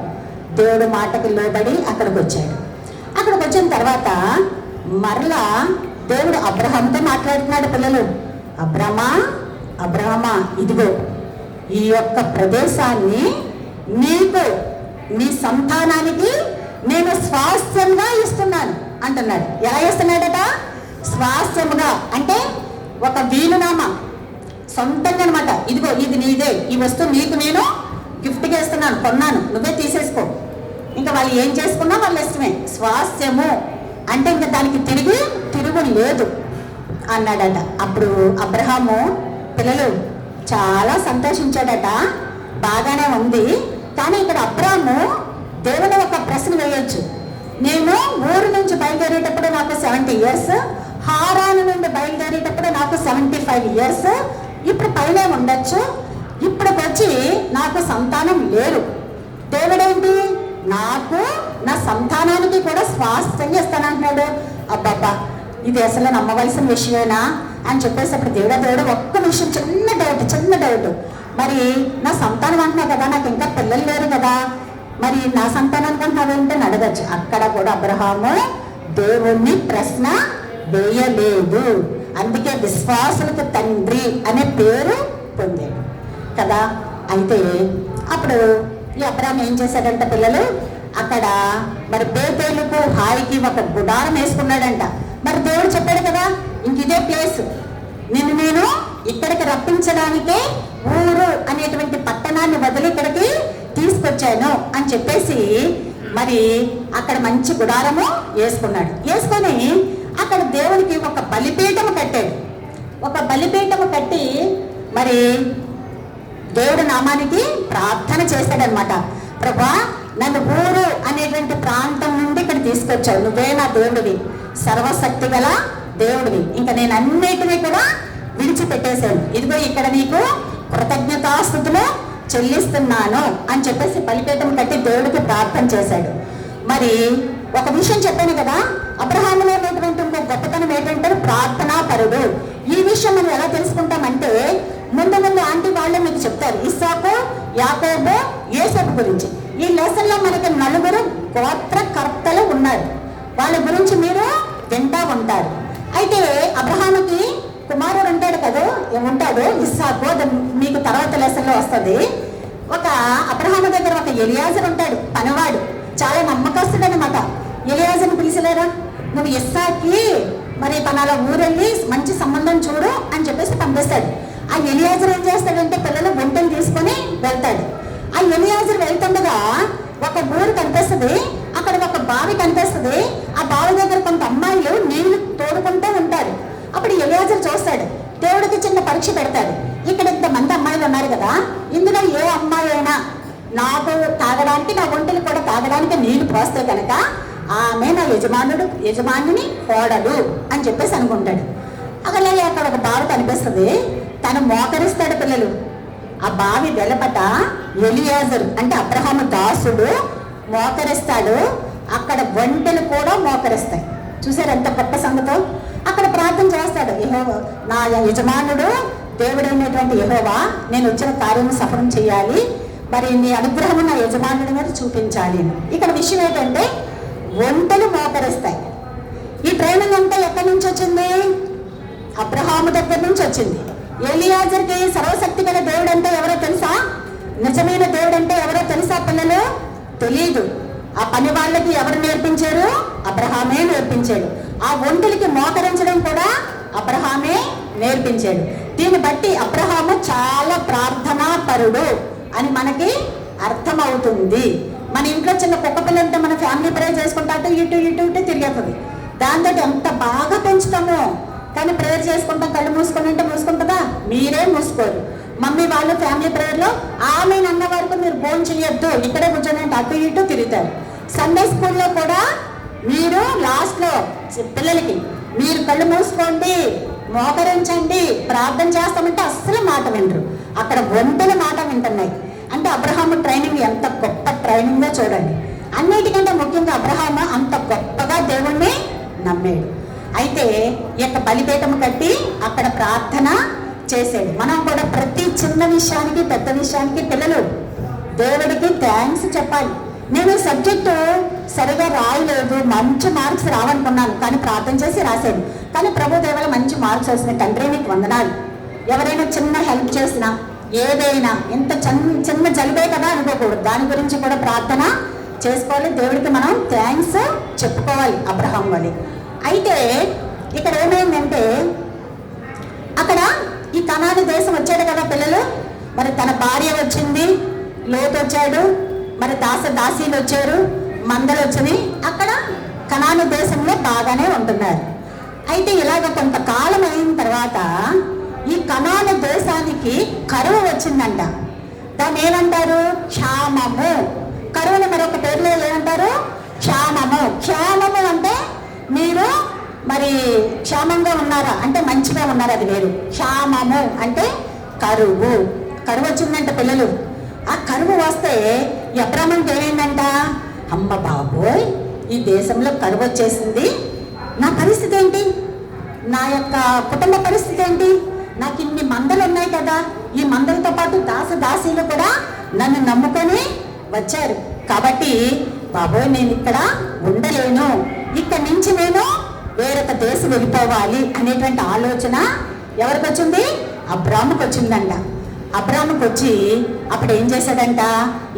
దేవుడు మాటకి లోబడి అక్కడికి వచ్చాడు. అక్కడికి వచ్చిన తర్వాత మరలా దేవుడు అబ్రహాంతో మాట్లాడుతున్నాడు. పిల్లలు, అబ్రహమా ఇదిగో ఈ యొక్క ప్రదేశాన్ని నీకు, నీ సంతానానికి నేను స్వాస్థ్యంగా ఇస్తున్నాను అంటున్నాడు. ఎలా ఇస్తున్నాడట? స్వాస్థ్యముగా అంటే ఒక వీలునామా, సొంతంగా అనమాట. ఇదిగో ఇది నీదే, ఈ వస్తువు నీకు నేను గిఫ్ట్గా ఇస్తున్నాను, కొన్నాను, నువ్వే తీసేసుకో. ఇంకా వాళ్ళు ఏం చేసుకున్నా వాళ్ళ ఇష్టమే. స్వాస్థ్యము అంటే ఇంకా దానికి తిరుగు లేదు అన్నాడట. అప్పుడు అబ్రహాము పిల్లలు చాలా సంతోషించాడట. బాగానే ఉంది. కానీ ఇక్కడ అబ్రహాము దేవుని ఒక ప్రశ్న వేయొచ్చు. నేను ఊరు నుంచి బయలుదేరేటప్పుడు నాకు 70 years, హారాను నుండి బయలుదేరేటప్పుడు నాకు 75 years, ఇప్పుడు పైనే ఉండొచ్చు. ఇప్పటికి వచ్చి నాకు సంతానం లేరు. దేవుడేంటి నాకు నా సంతానానికి కూడా స్వాస్థ్యంగా ఇస్తానంటున్నాడు. అబ్బాబ్బా ఇది అసలు నమ్మవలసిన విషయమేనా అని చెప్పేసి అప్పుడు దేవుడు ఒక్క విషయం చిన్న డౌట్, మరి నా సంతానం అంటున్నావు కదా, నాకు ఇంకా పిల్లలు లేరు కదా, మరి నా సంతానానికి అంటున్నావేంటే అడగచ్చు. అక్కడ కూడా అబ్రహాము దేవుణ్ణి ప్రశ్న వేయలేదు. అందుకే విశ్వాసులకు తండ్రి అనే పేరు పొందాడు కదా. అయితే అప్పుడు ఈ అబ్రహాం ఏం చేశాడంట పిల్లలు, అక్కడ మరి బేతేలుకు హాయికి ఒక గుడారం వేసుకున్నాడంట. మరి దేవుడు చెప్పాడు కదా, ఇంక ఇదే ప్లేస్, నేను ఇక్కడికి రప్పించడానికే ఊరు అనేటువంటి పట్టణాన్ని వదిలి ఇక్కడికి తీసుకొచ్చాను అని చెప్పేసి మరి అక్కడ మంచి గుడారము వేసుకొని అక్కడ దేవునికి ఒక బలిపీఠము కట్టాడు. ఒక బలిపీఠము కట్టి మరి దేవుడి నామానికి ప్రార్థన చేశాడనమాట. ప్రభా, నన్ను ఊరు అనేటువంటి ప్రాంతం నుండి ఇక్కడ తీసుకొచ్చావు, నువ్వే నా దేవుడివి, సర్వశక్తి గల దేవుడివి, ఇంకా నేను అన్నిటినీ కూడా విడిచిపెట్టేశాను, ఇదిగో ఇక్కడ నీకు కృతజ్ఞతాస్తుతులు చెల్లిస్తున్నాను అని చెప్పేసి బలిపీఠం కట్టి దేవుడికి ప్రార్థన చేశాడు. మరి ఒక విషయం చెప్పాను కదా, అబ్రహాములో ఉన్నటువంటి ఇంకో గొప్పతనం ఏంటంటే ప్రార్థనా పరుడు. ఈ విషయం మనం ఎలా తెలుసుకుంటామంటే, ముందు ఆంటీ వాళ్ళే మీకు చెప్తారు ఇస్సాకు, యాకోబు, యోసేపు గురించి. ఈ లెసన్లో మనకి 4 గోత్రకర్తలు ఉన్నారు, వాళ్ళ గురించి మీరు వింటా ఉంటారు. అయితే అబ్రహాముకి కుమారుడు ఉంటాడు ఇస్సాకు, మీకు తర్వాత లెసన్లో వస్తుంది. ఒక అబ్రహాము దగ్గర ఒక ఎలియాజరు ఉంటాడు, పనివాడు, చాలా నమ్మకస్తుడు అనమాట. ఎలియాజర్ని పిలిచలేరా, నువ్వు ఇస్సాకి మరి పనాల ఊరెళ్ళి మంచి సంబంధం చూడు అని చెప్పేసి పంపిస్తాడు. ఆ ఎలియాజర్ ఏం చేస్తాడంటే పిల్లలు గుంటలు తీసుకొని వెళ్తాడు. ఆ ఎలియాజర్ వెళ్తుండగా ఒక ఊరు కనిపిస్తుంది, అక్కడ ఒక బావి కనిపిస్తుంది. ఆ బావి దగ్గర కొంత అమ్మాయిలు నీళ్లు తోడుకుంటూ ఉంటారు. అప్పుడు ఎలియాజర్ చూస్తాడు, దేవుడికి చిన్న పరీక్ష పెడతాడు. ఇక్కడ ఇంతమంది అమ్మాయిలు ఉన్నారు కదా, ఇందులో ఏ అమ్మాయి అయినా నాకు తాగడానికి, నా ఒంటిని కూడా తాగడానికి నీళ్లు పోస్తే కనుక ఆమె నా యజమానుని కోడలు అని చెప్పేసి అనుకుంటాడు. అలాగే అక్కడ ఒక బావి కనిపిస్తుంది, తను మోకరిస్తాడు. పిల్లలు ఆ బావి వెలపట ఎలియాజరు అంటే అబ్రహాము దాసుడు మోకరిస్తాడు. అక్కడ ఒంటెలు కూడా మోకరిస్తాయి. చూసారు ఎంత గొప్ప సంగతో. అక్కడ ప్రార్థన చేస్తాడు, యెహోవా నా యజమానుడు దేవుడైనటువంటి యెహోవా, నేను వచ్చిన కార్యము సఫలం చేయాలి, మరి నీ అనుగ్రహము నా యజమానుడి మీద చూపించాలి. ఇక్కడ విషయం ఏంటంటే ఒంటెలు మోకరిస్తాయి. ఈ ట్రైనింగ్ అంతా ఎక్కడి నుంచి వచ్చింది? అబ్రహాము దగ్గర నుంచి వచ్చింది. ఎలియాజర్కి సర్వశక్తి గల దేవుడు అంటే ఎవరో తెలుసా? నిజమైన దేవుడు అంటే ఎవరో తెలుసా పిల్లలు? తెలీదు. ఆ పని వాళ్ళకి ఎవరు నేర్పించారు? అబ్రహామే నేర్పించాడు. ఆ ఒంటెలకి మోకరించడం కూడా అబ్రహామే నేర్పించాడు. దీన్ని బట్టి అబ్రహాము చాలా ప్రార్థనా పరుడు అని మనకి అర్థమవుతుంది. మన ఇంట్లో చిన్న కుక్క పిల్ల ఉంటే మన ఫ్యామిలీ ప్రేయర్ చేసుకుంటా అంటే ఇటు ఇటు ఇటు తిరిగేస్తుంది. దాంతో ఎంత బాగా పెంచుతామో, కానీ ప్రేయర్ చేసుకుంటాం కళ్ళు మూసుకొని అంటే మూసుకుంటుందా? మీరే మూసుకోరు. మమ్మీ వాళ్ళు ఫ్యామిలీ ప్రేయర్లో ఆమె అన్న వరకు మీరు భోజనం చేయొద్దు, ఇక్కడే కూర్చొని అంటే అటు ఇటు తిరుగుతారు. సండే స్కూల్లో కూడా మీరు లాస్ట్లో పిల్లలకి మీరు కళ్ళు మూసుకోండి, మోకరించండి, ప్రార్థన చేస్తామంటే అస్సలు మాట వినరు. అక్కడ ఒంటెల మాట వింటున్నాయి. అంటే అబ్రహాము ట్రైనింగ్ ఎంత గొప్ప ట్రైనింగ్గా చూడండి. అన్నిటికంటే ముఖ్యంగా అబ్రహాము అంత గొప్పగా దేవుణ్ణి నమ్మాడు. అయితే ఈ యొక్క బలిపీఠం కట్టి అక్కడ ప్రార్థన చేసాడు. మనం కూడా ప్రతి చిన్న విషయానికి పెద్ద విషయానికి పిల్లలు దేవుడికి థ్యాంక్స్ చెప్పాలి. నేను ఈ సబ్జెక్టు సరిగా రాయలేదు, మంచి మార్క్స్ రావనుకున్నాను, కానీ ప్రార్థన చేసి రాశాను. కానీ ప్రభు దేవల మంచి మార్క్స్ వస్తున్నాయి. తండ్రి నీకు వందనాలు. ఎవరైనా చిన్న హెల్ప్ చేసినా ఏదైనా ఇంత చిన్న జలుబే కదా అనుకోకూడదు, దాని గురించి కూడా ప్రార్థన చేసుకోవాలి. దేవుడికి మనం థ్యాంక్స్ చెప్పుకోవాలి అబ్రహాం వలి. అయితే ఇక్కడ ఏమైందంటే అక్కడ ఈ కనాను దేశం వచ్చాడు కదా పిల్లలు, మరి తన భార్య వచ్చింది, లోతు వచ్చాడు, మరి దాసీలు వచ్చారు, మందలు వచ్చినాయి. అక్కడ కనాను దేశంలో బాగానే ఉంటున్నారు. అయితే ఇలాగ కొంతకాలం అయిన తర్వాత ఈ కనాను దేశానికి కరువు వచ్చిందంట. దాన్ని ఏమంటారు? క్షామము. కరువుని మరొక పేరులో ఏమంటారు? క్షామము. క్షామము అంటే మీరు మరి క్షేమంగా ఉన్నారా అంటే మంచిగా ఉన్నారా, అది వేరు. క్షామము అంటే కరువు. కరువు వచ్చిందంట పిల్లలు. ఆ కరువు వస్తే అబ్రహాముకి ఏమైందంట? అమ్మ బాబోయ్, ఈ దేశంలో కరువు వచ్చేసింది, నా పరిస్థితి ఏంటి? నా యొక్క కుటుంబ పరిస్థితి ఏంటి? నాకు ఇన్ని మందలు ఉన్నాయి కదా, ఈ మందలతో పాటు దాసీలు కూడా నన్ను నమ్ముకొని వచ్చారు, కాబట్టి బాబోయ్ నేను ఇక్కడ ఉండలేను, ఇక్కడి నుంచి నేను వేరొక దేశం వెళ్ళిపోవాలి అనేటువంటి ఆలోచన ఎవరికి వచ్చింది? అబ్రాహాముకి వచ్చిందంట. అబ్రాహాముకి వచ్చి అప్పుడు ఏం చేశాడంట?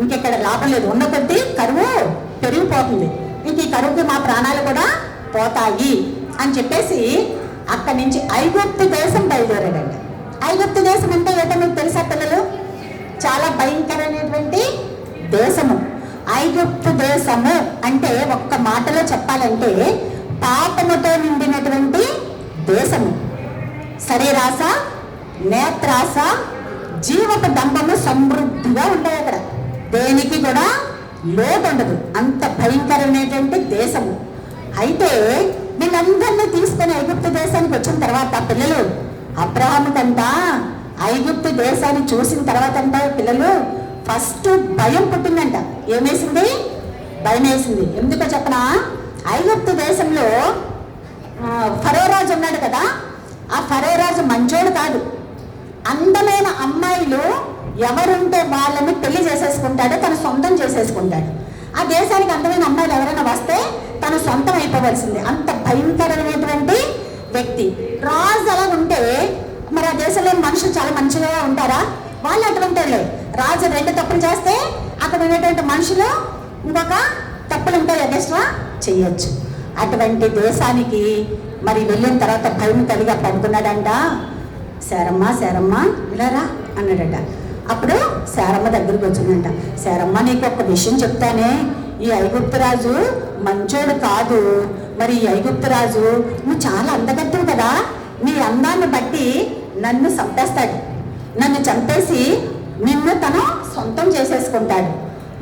ఇంకెక్కడ లాభం లేదు, ఉన్న కొద్దీ కరువు పెరిగిపోతుంది, ఇంక ఈ కరువుకి మా ప్రాణాలు కూడా పోతాయి అని చెప్పేసి అక్కడి నుంచి ఐగుప్తు దేశం బయలుదేరాడంట. ఐగుప్తు దేశం అంటే ఏంటో మీకు తెలుసా పిల్లలు? చాలా భయంకరమైనటువంటి దేశము. ఐగుప్తు దేశము అంటే ఒక్క మాటలో చెప్పాలంటే పాపముతో నిండినటువంటి దేశము. శరీరాశ, నేత్రాశ, జీవపు డంబము సమృద్ధిగా ఉంటాయి అక్కడ, దేనికి కూడా లోటు ఉండదు. అంత భయంకరమైనటువంటి దేశము. అయితే వీళ్ళందరినీ తీసుకొని ఐగుప్తు దేశానికి వచ్చిన తర్వాత పిల్లలు అబ్రహాము కంట ఐగుప్తు దేశాన్ని చూసిన తర్వాత అంట పిల్లలు ఫస్ట్ భయం పుట్టిందంట. ఏమేసింది? భయం వేసింది. ఎందుకో చెప్పనా? ఐగుప్తు దేశంలో ఫరో రాజు ఉన్నాడు కదా, ఆ ఫరో రాజు మంచోడు కాదు. అందమైన అమ్మాయిలు ఎవరుంటే వాళ్ళని పెళ్లి చేసేసుకుంటాడు, తను సొంతం చేసేసుకుంటాడు. ఆ దేశానికి అందమైన అమ్మాయిలు ఎవరైనా వస్తే తను సొంతం అయిపోవలసింది. అంత భయంకరమైనటువంటి వ్యక్తి రాజు. అలా ఉంటే మరి ఆ దేశంలో మనుషులు చాలా మంచిగా ఉంటారా? వాళ్ళు అటువంటి రాజు 2 తప్పులు చేస్తే అక్కడ ఉన్నటువంటి మనుషులు ఇంకొక తప్పులు ఉంటాయి, ఎగస్ట్రా చెయ్యొచ్చు. అటువంటి దేశానికి మరి వెళ్ళిన తర్వాత భయం కలిగా పడుకున్నాడంట. శారమ్మ శారమ్మ ఇలారా అన్నాడట. అప్పుడు శారమ్మ దగ్గరికి వచ్చిందంట. శారమ్మ, నీకు ఒక విషయం చెప్తానే, ఈ ఐగుప్తు రాజు మంచోడు కాదు. మరి ఈ ఐగుప్తు రాజు నువ్వు చాలా అందగత్తెవు కదా, నీ అందాన్ని బట్టి నన్ను చంపేస్తాడు. నన్ను చంపేసి నిన్ను తను సొంతం చేసేసుకుంటాడు.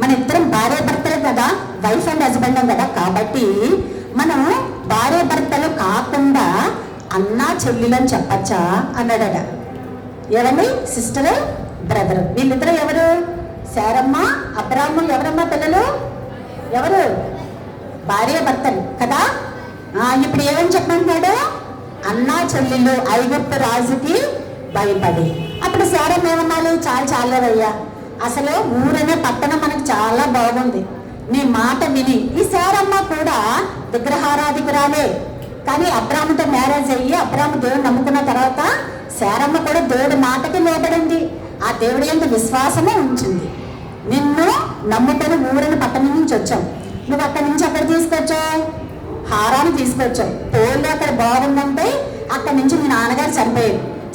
మన ఇద్దరం భార్య భర్తలు కదా, వైఫ్ అండ్ హస్బెండ్ కదా, కాబట్టి మనం భార్య భర్తలు కాకుండా అన్నా చెల్లెలని చెప్పచ్చా అన్నాడట. ఎవరిని? Sister brother. వీళ్ళిద్దరు ఎవరు? శారమ్మ అబ్రాము. ఎవరమ్మా పిల్లలు? ఎవరు? భార్య భర్తలు కదా. ఇప్పుడు ఏమని చెప్పమంటున్నాడు? అన్నా చెల్లెలు ఐగుప్తు రాజుకి భయపడి. అప్పుడు శారమ్మ ఏమన్నాడు? చాలేదయ్యా, అసలు ఊరనే పట్టణం మనకు చాలా బాగుంది, నీ మాట విని. ఈ శారమ్మ కూడా విగ్రహారాధికురాలే, కానీ అబ్రాముతో మ్యారేజ్ అయ్యి అబ్రాము దేవుడు నమ్ముకున్న తర్వాత శారమ్మ కూడా దేవుడి మాటకి లోబడింది. ఆ దేవుడి యొక్క విశ్వాసమే ఉంచింది. నిన్ను నమ్ముకొని ఊరిని పట్టణం నుంచి వచ్చావు, నువ్వు అక్కడి నుంచి అక్కడ తీసుకొచ్చావు, హారాన్ని తీసుకొచ్చావు. పోల్లో అక్కడ బాగుందంటే అక్కడి నుంచి మీ నాన్నగారు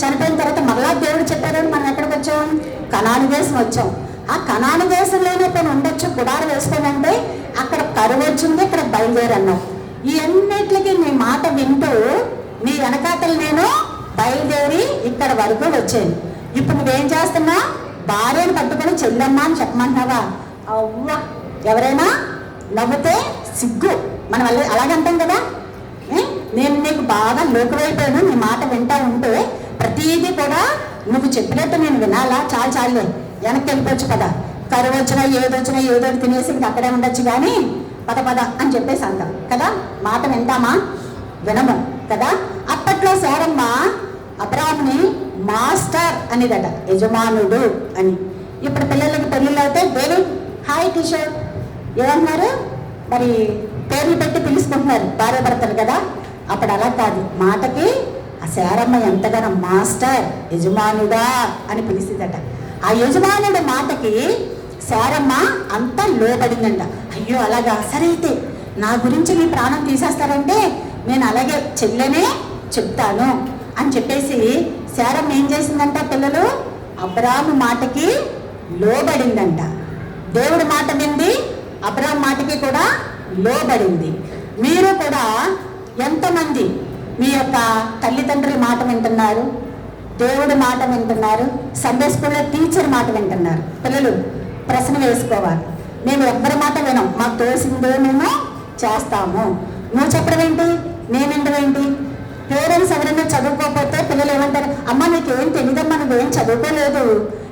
చనిపోయిన తర్వాత మరలా దేవుడు చెప్పారని మనం ఎక్కడికి వచ్చాం? కనాను దేశం వచ్చాం. ఆ కనాను దేశంలోనే పని ఉండొచ్చు, గుడారు వేసుకోనంటే అక్కడ కరువు వచ్చింది, ఇక్కడ బయలుదేరన్నావు. ఈ అన్నిటికి నీ మాట వింటూ నీ వెనకాతలు నేను బయలుదేరి ఇక్కడ వరకు వచ్చాను. ఇప్పుడు నువ్వేం చేస్తున్నా? భార్యను పట్టుకొని చెల్లెమ్మ అని చెప్పమంటున్నావా? అవ్వ, ఎవరైనా నవ్వుతే సిగ్గు. మనం అలాగంటాం కదా. నేను నీకు బాగా లోకువైపోయాను, నీ మాట వింటా ఉంటే ప్రతిదీ కూడా నువ్వు చెప్పినట్టు నేను వినాలా? చాలే, వెనక్కి వెళ్ళిపోవచ్చు కదా. కరువు వచ్చినా ఏదో తినేసి ఇంక అక్కడే ఉండొచ్చు, కానీ పద అని చెప్పేసి అంటాం కదా. మాట వింటామా? వినము కదా. అప్పట్లో శారమ్మ అబ్రాముని మాస్టర్ అనేదట, యజమానుడు అని. ఇప్పుడు పిల్లలకి పెళ్ళిళ్ళు అయితే వెరీ హాయ్ కిషోర్ ఏమన్నారు, మరి పేర్లు పెట్టి పిలుచుకుంటున్నారు భార్య భర్తలు కదా. అప్పుడు అలా కాదు, మాటకి ఆ శారమ్మ ఎంతగానో మాస్టర్, యజమానుడా అని పిలిచిందట. ఆ యజమానుడి మాటకి శారమ్మ అంతా లోబడిందంట. అయ్యో అలాగా, సరే అయితే నా గురించి మీ ప్రాణం తీసేస్తారంటే నేను అలాగే చెల్లెనే చెప్తాను అని చెప్పేసి శారమ్మ ఏం చేసిందంట పిల్లలు? అబ్రాము మాటకి లోబడిందంట. దేవుడి మాట వింది, అబ్రాము మాటకి కూడా లోబడింది. మీరు కూడా ఎంతమంది మీ యొక్క తల్లిదండ్రుల మాట వింటున్నారు, దేవుడి మాట వింటున్నారు, సండే స్కూల్లో టీచర్ మాట వింటున్నారు? పిల్లలు ప్రశ్న వేసుకోవాలి. మేము ఎవ్వరి మాట వినం, మాకు తోసిందే మేము చేస్తాము. నువ్వు చెప్పడం ఏంటి, నేను వినడం ఏంటి? పేరెంట్స్ ఎవరైనా చదువుకోకపోతే పిల్లలు ఏమంటారు? అమ్మ నీకేం తెలియదమ్మా, నువ్వేం చదువుకోలేదు,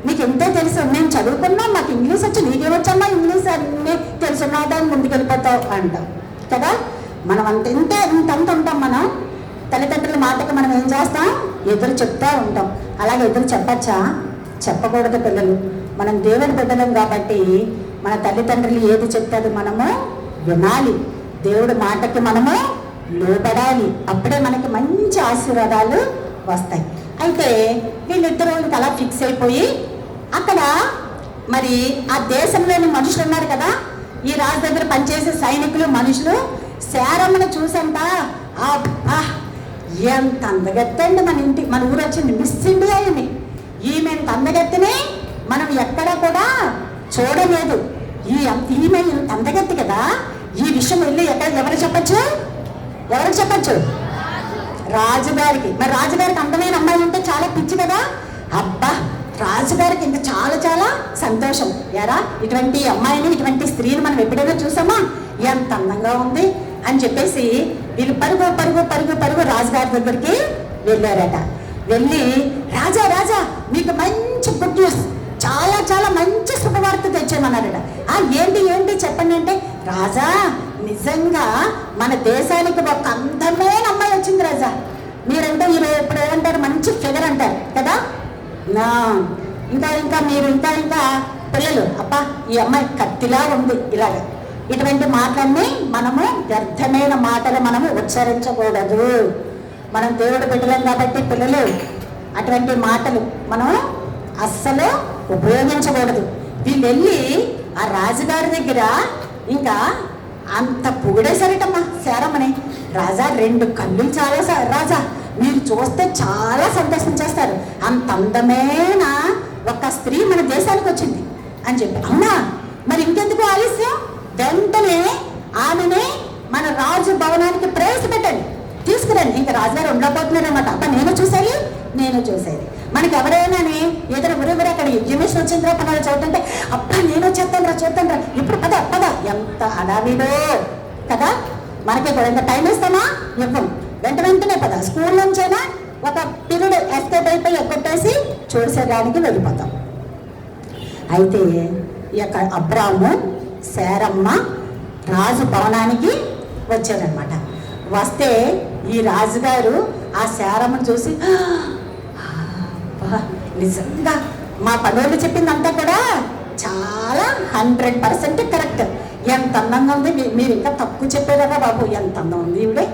నీకు ఎంతో తెలుసు, మేము చదువుకున్నాం, మాకు ఇంగ్లీష్ వచ్చి, నీకేమొచ్చమ్మా ఇంగ్లీష్ అన్నీ తెలుసున్నావు అని ముందుకెళ్ళిపోతావు అంటాం కదా. మనం ఇంతంత ఉంటాం. మనం తల్లిదండ్రుల మాటకి మనం ఏం చేస్తాం? ఎదురు చెప్తూ ఉంటాం. అలాగే ఎదురు చెప్పచ్చా? చెప్పకూడదు పిల్లలు. మనం దేవుడి బిడ్డలం కాబట్టి మన తల్లిదండ్రులు ఏది చెప్తారు మనము వినాలి. దేవుడి మాటకి మనము లోబడాలి. అప్పుడే మనకి మంచి ఆశీర్వాదాలు వస్తాయి. అయితే వీళ్ళిద్దరూ అలా ఫిక్స్ అయిపోయి అక్కడ మరి ఆ దేశంలోని మనుషులు ఉన్నారు కదా, ఈ రాజు దగ్గర పనిచేసే సైనికులు మనుషులు శారమ్మను చూసంట, ఎంత అందగత్తండి, మన ఊరు వచ్చింది మిస్ ఇండియా ఈమె ఎంత అందగత్తిని మనం ఎక్కడ కూడా చూడలేదు. ఈమె ఇంత అందగత్తి కదా, ఈ విషయం వెళ్ళి ఎవరికి చెప్పచ్చు? రాజుగారికి. మరి రాజుగారికి అందమైన అమ్మాయి ఉంటే చాలా పిచ్చి కదా. అబ్బా రాజుగారికి ఇంకా చాలా చాలా సంతోషం. ఎరా ఇటువంటి అమ్మాయిని, ఇటువంటి స్త్రీని మనం ఎప్పుడైనా చూసామా, ఎంత అందంగా ఉంది అని చెప్పేసి వీళ్ళు పరుగు పరుగు పరుగు పరుగు రాజుగారి దగ్గరికి వెళ్ళారట. వెళ్ళి రాజా రాజా మీకు మంచి గుడ్ న్యూస్, చాలా చాలా మంచి శుభవార్త తెచ్చామన్నారట. ఏంటి ఏంటి చెప్పండి అంటే, రాజా నిజంగా మన దేశానికి ఒక అందమైన అమ్మాయి వచ్చింది రాజా. మీరంటే ఇప్పుడు ఏమంటారు, మంచి ఫిగర్ అంటారు కదా. ఇంకా ఇంకా మీరు ఇంకా ఇంకా పిల్లలు, అబ్బా ఈ అమ్మాయి కత్తిలా ఉంది, ఇలాగ ఇటువంటి మాటలన్నీ మనము వ్యర్థమైన మాటలు మనము ఉచ్చరించకూడదు. మనం దేవుడు బిడ్డలం కాబట్టి పిల్లలు అటువంటి మాటలు మనం అస్సలు ఉపయోగించకూడదు. వీళ్ళు వెళ్ళి ఆ రాజుగారి దగ్గర ఇంకా అంత పొగిడేశారటమ్మా శారమ్మని. రాజా 2 కళ్ళు చాలా రాజా, మీరు చూస్తే చాలా సంతోషించేస్తారు, అంత అందమైన ఒక స్త్రీ మన దేశానికి వచ్చింది అని చెప్పి. అవునా, మరి ఇంకెందుకు ఆలస్యం, వెంటనే ఆమెని మన రాజు భవనానికి ప్రవేశపెట్టండి, తీసుకురండి. ఇంకా రాజుగారు ఉండకపోతున్నారన్నమాట. అబ్బా నేను చూసేది మనకి ఎవరైనా ఏదైనా ఊరెవరు అక్కడ ఎగ్జిబిషన్ వచ్చిన తర్వాత పనులు చదువుతుంటే, అబ్బా నేను చూద్దాం రా ఇప్పుడు పద ఎంత హడావిడో కదా. మనకి కూడా ఎంత టైం ఇస్తామా, ఇవ్వం, వెంటనే పద. స్కూల్ నుంచైనా ఒక పీరియడ్ ఎస్కేప్ అయిపోయి ఎక్కొట్టేసి చూసేదానికి వెళ్ళిపోతాం. అయితే ఈ యొక్క అబ్రాము శారమ్మ రాజు భవనానికి వచ్చారనమాట. వస్తే ఈ రాజుగారు ఆ శారమ్మను చూసి, నిజంగా మా పనులు చెప్పిందంతా కూడా చాలా 100% కరెక్ట్, ఎంత అందంగా ఉంది, మీరు ఇంకా తక్కువ చెప్పారా బాబు, ఎంత అందం ఉంది ఈవిడే,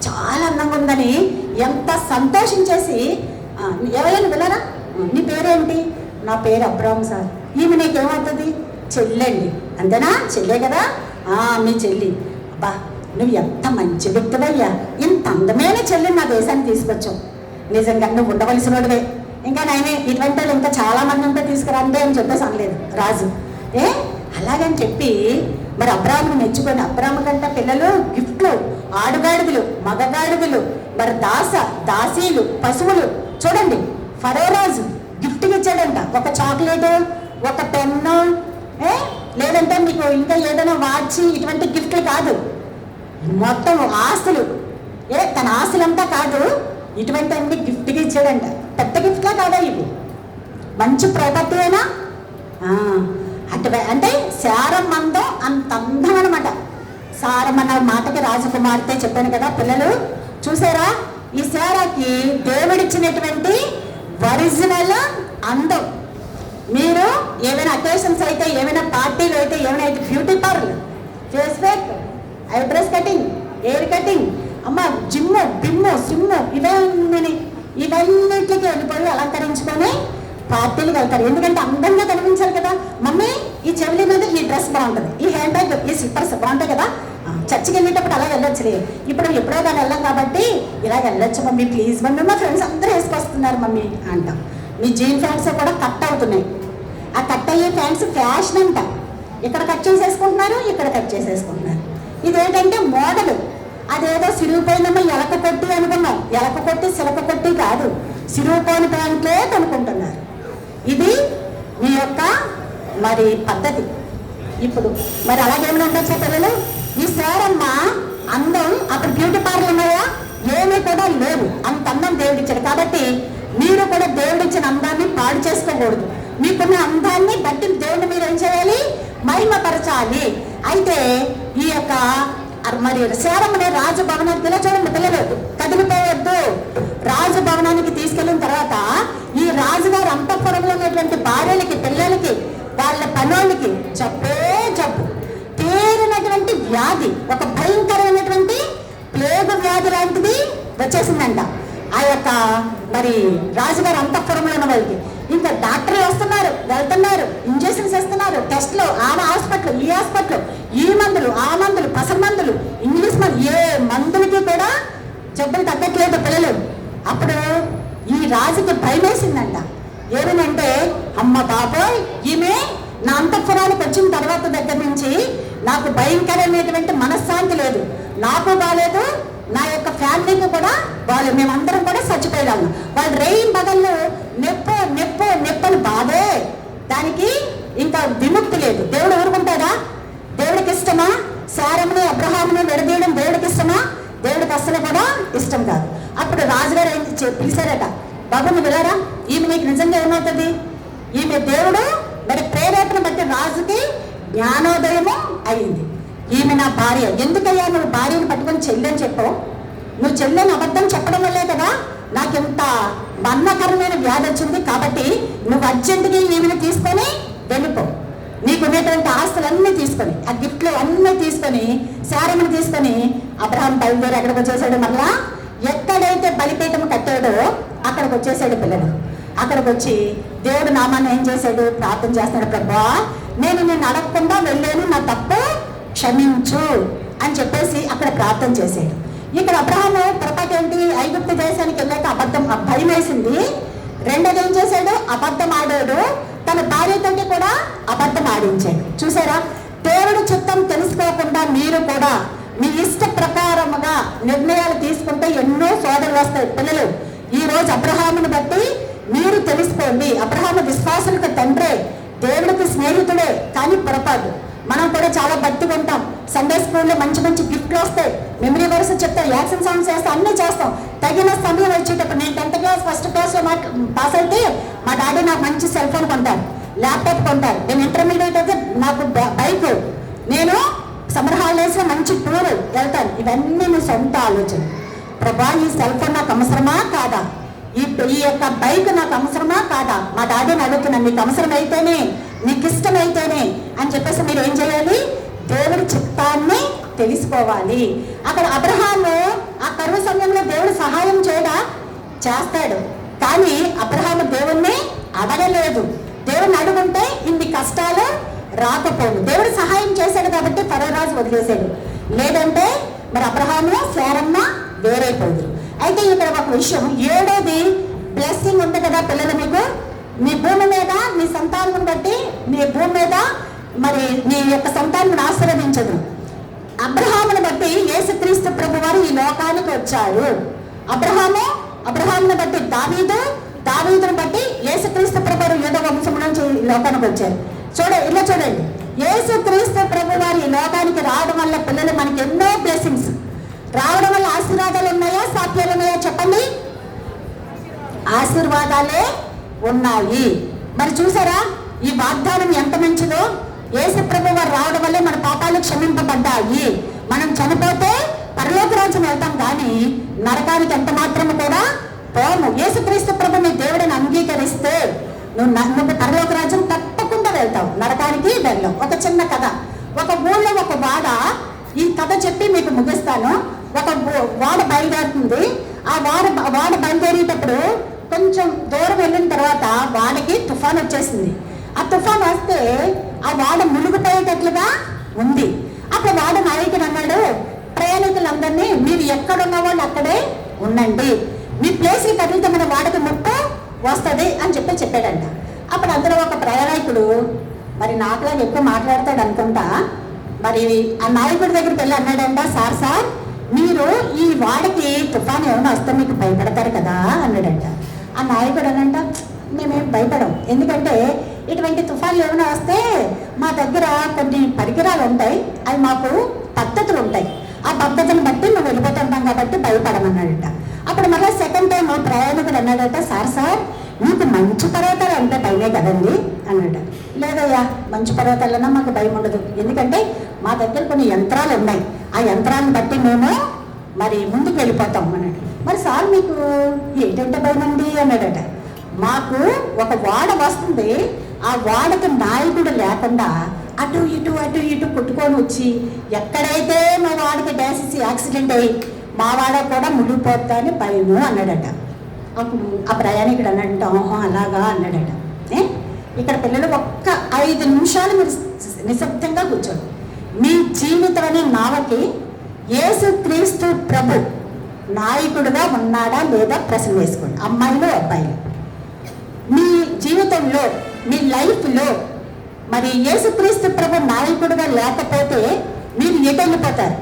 చాలా అందంగా ఉందని ఎంత సంతోషించేసి, ఎవరైనా విన్నారా, నీ పేరేంటి, నా పేరు అబ్రామ్ సార్. ఈమె నీకేమవుతుంది, చెల్లండి, అంతేనా, చెల్లే కదా, మీ చెల్లి. అబ్బా నువ్వు ఎంత మంచి వ్యక్తివయ్యా, ఇంత అందమైన చెల్లిని నా దేశాన్ని తీసుకొచ్చావు, నిజంగా నువ్వు ఉండవలసిన వాడివే, ఇంకా నేనే ఇటువంటి వాళ్ళు ఇంకా చాలా మంది ఉంటే తీసుకురండి అని చెప్పేసి అనలేదు రాజు. అలాగని చెప్పి మరి అబ్రామును మెచ్చుకొని, అబ్రాము కంటే పిల్లలు గిఫ్ట్లు, ఆడుగాడిదలు, మగగాడిదలు, మరి దాసీలు, పశువులు. చూడండి ఫరో రాజు గిఫ్ట్కి ఇచ్చాడంట, ఒక చాక్లెట్, ఒక పెన్ను, లేదంటే మీకు ఇంకా ఏదైనా వాచి, ఇటువంటి గిఫ్ట్లు కాదు, మొత్తం ఆస్తులు, తన ఆస్తులంతా కాదు, ఇటువంటి అన్ని గిఫ్ట్గా ఇచ్చాడంట. పెద్ద గిఫ్ట్లా కాదా ఇవి, మంచి ప్రాపర్టీ అయినా అంటే శారమ్మ అందం అంత అందం అనమాట. శారమ్మ అన్న మాటకి రాజకుమార్తె చెప్పాను కదా పిల్లలు, చూసారా ఈ శారాకి దేవుడిచ్చినటువంటి ఒరిజినల్ అందం. మీరు ఏమైనా అకేషన్స్ అయితే, ఏమైనా పార్టీలు అయితే, ఏమైనా అయితే beauty parlour, face pack, eyebrows cutting, hair cutting, gym, బిమ్ము, సిమ్ము, ఇవన్నిటికి వెళ్ళిపోయి అలంకరించుకొని పార్టీలకు వెళ్తారు. ఎందుకంటే అందంగా కనిపించాలి కదా. మమ్మీ ఈ చెవుల మీద ఈ డ్రెస్ బాగుంటుంది, ఈ హ్యాండ్ బ్యాగ్, ఈ స్లిప్పర్స్ బాగుంటాయి కదా, చర్చికి వెళ్ళేటప్పుడు అలా వెళ్ళొచ్చులే, ఎప్పుడో కానీ వెళ్ళాం కాబట్టి ఇలా వెళ్ళొచ్చు మమ్మీ, ప్లీజ్ మమ్మీ, మా ఫ్రెండ్స్ అందరూ వేసుకొస్తున్నారు మమ్మీ అంటాం. మీ జీన్ ఫ్యాంట్స్ కూడా కట్ అవుతున్నాయి, ఆ కట్ అయ్యే ఫ్యాంట్స్ ఫ్యాషన్ అంట, ఇక్కడ కట్ చేసేసుకుంటున్నారు, ఇక్కడ కట్ చేసేసుకుంటున్నారు. ఇదేంటంటే మోడలు, అదేదో సిరుగుపోయిందమ్మా ఎలక కొట్టి అనుకున్నాం, ఎలక కొట్టి సిలక కొట్టి కాదు, సిరుగుపోయిన ప్యాంట్లే కొనుక్కుంటున్నారు. ఇది మీ యొక్క మరి పద్ధతి. ఇప్పుడు మరి అలాగేమైనా ఉండొచ్చా పిల్లలు, ఈ శారమ్మ అందం, అప్పుడు బ్యూటీ పార్లర్ ఉన్నాయా, ఏమీ కూడా లేవు, అంత అందం దేవుడిచ్చాడు. కాబట్టి మీరు కూడా దేవుడిచ్చిన అందాన్ని పాడు చేసుకోకూడదు, మీకున్న అందాన్ని బట్టి దేవుడిని మీరు ఏం చేయాలి, మహిమపరచాలి. అయితే ఈ యొక్క మరి శారమ్మని రాజభవనానికి చూడండి పిల్లలు, కదిలిపోవద్దు. రాజభవనానికి తీసుకెళ్ళిన తర్వాత ఈ రాజుగారు అంతఃపురంలో ఉన్నటువంటి భార్యలకి, పిల్లలకి, వాళ్ళ పనులకి జబ్బు తీరినటువంటి వ్యాధి, ఒక భయంకరమైనటువంటి ప్లేగు వ్యాధి లాంటిది వచ్చేసిందంట ఆ యొక్క మరి రాజుగారు అంతఃపురంలో ఉన్న వాళ్ళకి. ఇంకా డాక్టర్లు వస్తున్నారు, వెళ్తున్నారు, ఇంజక్షన్స్ ఇస్తున్నారు, టెస్ట్లు, ఆ హాస్పిటల్, ఈ హాస్పిటల్, ఈ మందులు, ఆ మందులు, పసరు మందులు, ఇంగ్లీష్ మందులు, ఏ మందులకి కూడా జబ్బులు తగ్గట్లేదు పిల్లలు. అప్పుడు ఈ రాజుకి భయం వేసిందంట. ఏమనంటే, అమ్మ బాబోయ్, ఈమె నా అంతఃపురానికి వచ్చిన తర్వాత దగ్గర నుంచి నాకు భయంకరమైనటువంటి మనశ్శాంతి లేదు, నాకు బాగాలేదు, నా యొక్క ఫ్యామిలీకి కూడా బాగాలేదు, మేమందరం కూడా చచ్చిపోయాము. వాళ్ళు రేయి బగళ్ళు నెప్పు లేనిపోని బాధే, దానికి ఇంకా విముక్తి లేదు. దేవుడు ఊరుకుంటాడా? దేవుడికి ఇష్టమా శారమును అబ్రహామును విడదీయడం? దేవుడికి ఇష్టమా? దేవుడికి అస్సలు కూడా ఇష్టం కాదు. అప్పుడు రాజుగారు ఏం పిలిచారట, బాబు నువ్వు వెళ్ళారా, ఈమె నీకు నిజంగా ఏమవుతుంది? ఈమె దేవుడు మరి ప్రేరేపణ బట్టి రాజుకి జ్ఞానోదయము అయింది. ఈమె నా భార్య. ఎందుకయ్యా నువ్వు భార్యను పట్టుకొని చెల్లని చెప్పవు? నువ్వు చెల్లని అబద్ధం చెప్పడం వల్లే కదా నాకు ఇంత మరణకరమైన వ్యాధి వచ్చింది. కాబట్టి నువ్వు అర్జెంటుగా ఈమెను తీసుకొని వెళ్ళిపో. నీకున్నటువంటి ఆస్తులన్నీ తీసుకొని, ఆ గిఫ్ట్లు అన్నీ తీసుకొని, శారమును తీసుకొని అబ్రహాం బయలుదేరి ఎక్కడికి వచ్చేసాడు? మళ్ళా ఎక్కడైతే బలిపీఠం కట్టాడో అక్కడికి వచ్చేసాడు పిల్లలు. అక్కడికి వచ్చి దేవుడు నామాన్ని ఏం చేశాడు? ప్రార్థన చేస్తాడు, ప్రభా నేను నిన్ను అడగకుండా వెళ్ళాను, నా తప్పు క్షమించు అని చెప్పేసి అక్కడ ప్రార్థన చేశాడు. ఇక్కడ అబ్రహాము పొరపాటు ఏంటి? ఐగుప్తు దేశానికి వెళ్ళాక అబద్ధం, భయం వేసింది. రెండోది ఏం చేశాడు? అబద్ధం ఆడాడు. తన భార్యతోటి కూడా అబద్ధం ఆడించాడు. చూసారా? దేవుడు చిత్తం తెలుసుకోకుండా మీరు కూడా మీ ఇష్ట ప్రకారముగా నిర్ణయాలు తీసుకుంటే ఎన్నో సోదరులు వస్తాయి. పిల్లలు, ఈ రోజు అబ్రహామును బట్టి మీరు తెలుసుకోండి. అబ్రహాము విశ్వాసులకు తండ్రే, దేవుడికి స్నేహితుడే. కానీ పొరపాటు మనం కూడా చాలా భక్తిగా ఉంటాం. సండే స్కూల్లో మంచి మంచి గిఫ్ట్లు వస్తాయి, మెమరీ వర్స్ చెప్తాం, యాక్షన్ సాంగ్స్ చేస్తాం, అన్నీ చేస్తాం. తగిన సమయం వచ్చేటప్పుడు నేను 10th క్లాస్ ఫస్ట్ క్లాస్లో పాస్ అయితే మా డాడీ నాకు మంచి సెల్ ఫోన్ కొంటారు, ల్యాప్టాప్ కొంటారు. నేను ఇంటర్మీడియట్ అయితే నాకు బైక్, నేను సమ్మర్ హాలిడేస్లో మంచి టూర్ వెళ్తాను. ఇవన్నీ మీ సొంత ఆలోచన. ప్రభా ఈ సెల్ ఫోన్ నాకు అవసరమా కాదా? ఈ యొక్క బైక్ నాకు అవసరమా కాదా? మా డాడీని అడుగుతున్నాను, నీకు అవసరమైతేనే, నీకు ఇష్టమైతేనే అని చెప్పేసి మీరు ఏం చేయాలి? దేవుడి చిత్తాన్ని తెలుసుకోవాలి. అక్కడ అబ్రహాము ఆ కరువు సమయంలో దేవుడు సహాయం చేయడా? చేస్తాడు. కానీ అబ్రహాము దేవుణ్ణి అడగలేదు. దేవుణ్ణి అడుగుంటే ఇన్ని కష్టాలు రాకపోను. దేవుడు సహాయం చేశాడు కాబట్టి ఫరోరాజు వదిలేశాడు. లేదంటే మరి అబ్రహాము శారమ్మ వేరైపోదు. అయితే ఇక్కడ ఒక విషయం, 7వది బ్లెస్సింగ్ ఉంది కదా పిల్లలు, మీకు మీ భూమి మీద మీ సంతానం బట్టి మీ భూమి మీద మరి మీ యొక్క సంతానం ఆశీర్వదించదు. అబ్రహామును బట్టి యేసుక్రీస్తు ప్రభు వారు ఈ లోకానికి వచ్చారు. అబ్రహామును బట్టి దావీదును బట్టి యేసుక్రీస్తు ప్రభు వారు యూదా వంశం నుంచి ఈ లోకానికి వచ్చారు. ఇలా చూడండి, యేసుక్రీస్తు ప్రభు వారు ఈ లోకానికి రావడం వల్ల పిల్లలు మనకి ఎన్నో బ్లెస్సింగ్స్ రావడం వల్ల ఆశీర్వాదాలు ఉన్నాయా, సాధ్యాలు ఉన్నాయా? చెప్పండి. ఆశీర్వాదాలే ఉన్నాయి. మరి చూసారా ఈ వాగ్దానం ఎంత మంచిదో? యేసు ప్రభు వారు రావడం వల్లే మన పాపాలు క్షమింపబడ్డాయి. మనం చనిపోతే పరలోక రాజ్యం వెళ్తాం, కానీ నరకానికి ఎంత మాత్రము కూడా పోము. యేసుక్రీస్తు ప్రభు నీ దేవుడిని అంగీకరిస్తే నువ్వు పరలోక రాజ్యం తప్పకుండా వెళ్తావు, నరకానికి వెళ్ళావు. ఒక చిన్న కథ, ఒక ఊళ్ళో ఒక వాడ, ఈ కథ చెప్పి మీకు ముగిస్తాను. ఒక వాడ బయలుదేరుతుంది. ఆ వాడ బయలుదేరేటప్పుడు కొంచెం దూరం వెళ్ళిన తర్వాత వాడకి తుఫాన్ వచ్చేసింది. ఆ తుఫాన్ వస్తే ఆ వాడ మునిగిపోయేటట్లుగా ఉంది. అప్పుడు వాడ నాయకుడు అన్నాడు, ప్రయాణికులందరినీ మీరు ఎక్కడున్న వాళ్ళు అక్కడే ఉండండి, మీ ప్లేస్కి కదిలితే మన వాడకి ముప్పు వస్తుంది అని చెప్పాడంట. అప్పుడు అందులో ఒక ప్రయాణికుడు, మరి నాకులాగా ఎక్కువ మాట్లాడతాడు అనుకుంటా, మరి ఆ నాయకుడి దగ్గరికి వెళ్ళి అన్నాడంట, సార్ మీరు ఈ వాడకి తుఫాను ఏమైనా వస్తే మీకు భయపడతారు కదా అన్నాడంట. ఆ నాయకుడు అనంట, మేమేం భయపడం, ఎందుకంటే ఇటువంటి తుఫాన్లు ఏమైనా వస్తే మా దగ్గర కొన్ని పరికరాలు ఉంటాయి, అవి మాకు పద్ధతులు ఉంటాయి, ఆ పద్ధతిని బట్టి మేము వెళ్ళిపోతుంటాం కాబట్టి భయపడమన్నాడట. అప్పుడు మళ్ళీ సెకండ్ టైం ప్రయాణికుడు అన్నాడట, సార్ మీకు మంచు పర్వతాలు అంటే భయమే కదండి అన్నట. లేదయ్యా, మంచు పర్వతాలన్నా మాకు భయం ఉండదు, ఎందుకంటే మా దగ్గర కొన్ని యంత్రాలు ఉన్నాయి, ఆ యంత్రాలను బట్టి మేము మరి ముందుకు వెళ్ళిపోతాం అన్నాడు. మరి సార్ మీకు ఏంటంటే భయం అండి అన్నాడట. మాకు ఒక వాడ వస్తుంది, ఆ వాడకి నాయకుడు లేకుండా అటు ఇటు కొట్టుకొని వచ్చి ఎక్కడైతే మా వాడికి డాసిసి యాక్సిడెంట్ అయ్యి మా వాడ కూడా మునిగిపోతా అని భయము అన్నాడట. అప్పుడు ఆ ప్రయాణికుడు అన్నట్టు అలాగా అన్నాడట. ఇక్కడ పిల్లలు ఒక్క 5 నిమిషాలు మీరు నిశ్శబ్దంగా కూర్చోండి. మీ జీవితం అనే నావకి యేసుక్రీస్తు ప్రభు నాయకుడుగా ఉన్నాడా లేదా ప్రశ్న వేసుకోండి. అమ్మాయిలు అబ్బాయిలు, మీ జీవితంలో మీ లైఫ్లో మరి యేసుక్రీస్తు ప్రభు నాయకుడుగా లేకపోతే మీరు ఎటు వెళ్ళిపోతారు?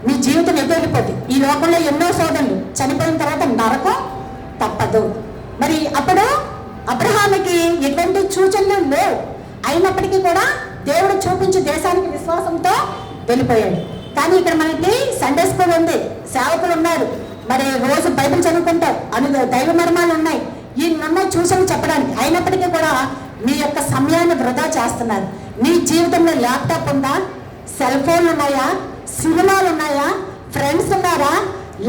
మీ జీవితం ఎటు వెళ్ళిపోతుంది? ఈ లోకంలో ఎన్నో సోదరులు చనిపోయిన తర్వాత నరకం తప్పదు. మరి అప్పుడు అబ్రహాముకి ఎటువంటి సూచనలు లేవు, అయినప్పటికీ కూడా దేవుడు చూపించి దేశానికి విశ్వాసంతో వెళ్ళిపోయాడు. కానీ ఇక్కడ మనకి సండే స్కూల్ ఉంది, సేవకులు ఉన్నారు, మరి రోజు బైబిల్ చదువుకుంటారు, దైవ మర్మాలు ఉన్నాయి, ఈయన సూచనలు చెప్పడానికి. అయినప్పటికీ కూడా మీ యొక్క సమయాన్ని వృధా చేస్తున్నారు. నీ జీవితంలో ల్యాప్టాప్ ఉందా, సెల్ ఫోన్లు ఉన్నాయా, సినిమాలు ఉన్నాయా, ఫ్రెండ్స్ ఉన్నారా,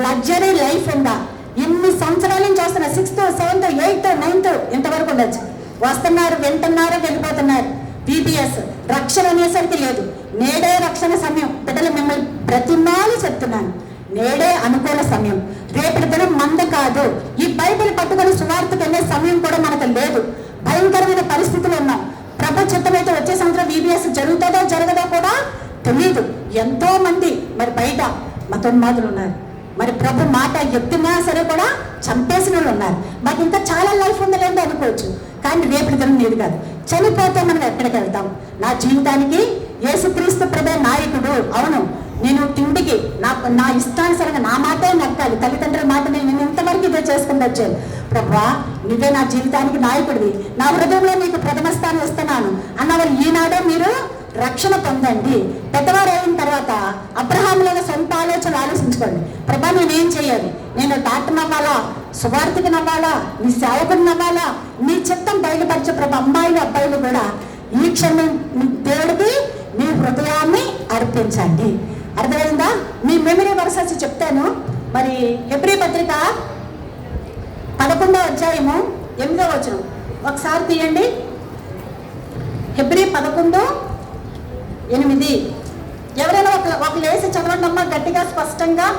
లగ్జరీ లైఫ్ ఉందా? ఇన్ని సంవత్సరాల నుంచి వస్తున్న 6th, 7th, 8th, 9th ఇంతవరకు ఉండొచ్చు, వస్తున్నారు, వింటున్నారు, వెళ్ళిపోతున్నారు. PBS రక్షణ అనేసరికి లేదు. నేడే రక్షణ సమయం. బిడ్డలు మిమ్మల్ని ప్రతిమాలు చెప్తున్నాను, నేడే అనుకూల సమయం. రేపటి దినం మంద కాదు. ఈ బైబిల్ పట్టుకొని సువార్తకు వెళ్ళే సమయం కూడా మనకు లేదు. భయంకరమైన పరిస్థితులు ఉన్నాం. ప్రభు చిత్తమైతే వచ్చే సంవత్సరం VBS జరుగుతుందో జరగదో కూడా తెలియదు. ఎంతో మంది మరి బయట మతోన్మాదులు ఉన్నారు, మరి ప్రభు మాట ఎత్తినా సరే కూడా చంపేసిన వాళ్ళు ఉన్నారు. మాకు ఇంకా చాలా లైఫ్ ఉందలేండి అనుకోవచ్చు, కానీ రేపటి దినం లేదు కాదు. చనిపోతే మనం ఎక్కడికి వెళ్తాం? నా జీవితానికి యేసుక్రీస్తు ప్రభు నాయకుడు. అవును, నేను తిండికి నా ఇష్టానుసరంగా నా మాటే నక్కాలి. తల్లిదండ్రుల మాట నేను ఇంతవరకు ఇదే చేసుకుని వచ్చాను. ప్రభా, నువ్వే నా జీవితానికి నాయకుడివి, నా హృదయంలో నీకు ప్రథమ స్థానం ఇస్తున్నాను అన్నవారు ఈనాడే మీరు రక్షణ పొందండి. పెద్దవారు అయిన తర్వాత అబ్రహాములను సొంత ఆలోచనలు ఆలోచించుకోండి. ప్రభా, నేనేం చేయాలి? నేను డాక్టర్ అవ్వాలా, సువార్తికి నవ్వాలా, నీ సేవకుని నవ్వాలా? నీ చిత్తం బయలుపరిచే ప్రభా. అమ్మాయిలు అబ్బాయిలు కూడా ఈ క్షణం దేవుడికి మీ హృదయాన్ని అర్పించండి. అర్థమైందా? మీ మెమరీ వర్సెస్ చెప్తాను. మరి హెబ్రీ పత్రిక 11వ అధ్యాయము 8వ వచనం ఒకసారి తీయండి. హెబ్రీ 11:8. ఎవరైనా ఒక లేసి చదవండి అమ్మా, గట్టిగా స్పష్టంగా.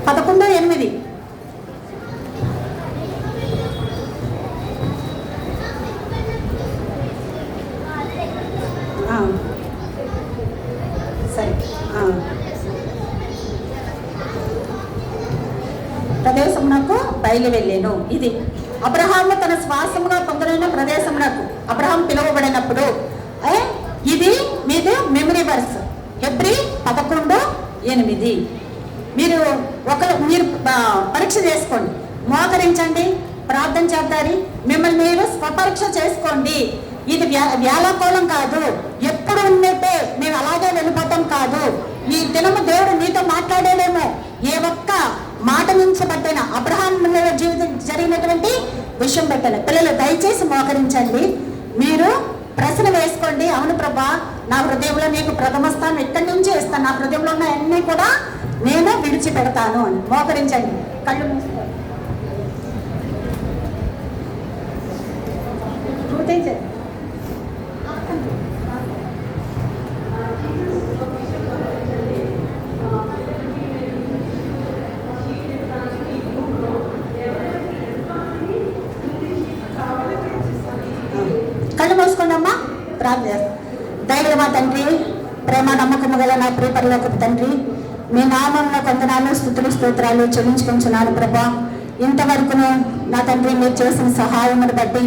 పదకొండు 8. సరే, ప్రదేశమునకు బయలు వెళ్ళాను. ఇది అబ్రహాము తన శ్వాసముగా పొందరైన ప్రదేశమునకు అబ్రహాం పిలువబడినప్పుడు ఇది మీది మెమరీ వర్స్. హెబ్రీ 11:8. మీరు మీరు పరీక్ష చేసుకోండి, మోకరించండి, ప్రార్థన చేద్దారి, మిమ్మల్ని మీరు స్వపరీక్ష చేసుకోండి. ఇది వ్యాలాకోళం కాదు, ఎప్పుడు ఉన్నట్టే మేము అలాగే వెళ్ళిపోతాం కాదు. ఈ దినము దేవుడు నీతో మాట్లాడేలేమో. ఏ ఒక్క మాట నుంచి పట్టిన అబ్రహాం జీవితం జరిగినటువంటి విషయం పెట్టాలి. పిల్లలు దయచేసి మోకరించండి, మీరు ప్రశ్న వేసుకోండి. అవును ప్రభా, నా హృదయంలో నీకు ప్రథమ స్థానం ఇక్కడి నుంచి ఇస్తాను, నా హృదయంలో ఉన్న అన్నీ కూడా నేను విడిచిపెడతాను అని మోకరించండి. కళ్ళు మూసుకోండి. కళ్ళు మూసుకోండి అమ్మా, ప్రార్థన. దయగల మా తండ్రి, ప్రేమ నమ్మకము గల నా ప్రియ పరలోకపు తండ్రి, మీ నామంలో కొంతనాలు స్తుతులు స్తోత్రాలు చెల్లించుకుంటున్నాను ప్రభా. ఇంతవరకును నా తండ్రి మీరు చేసిన సహాయమును బట్టి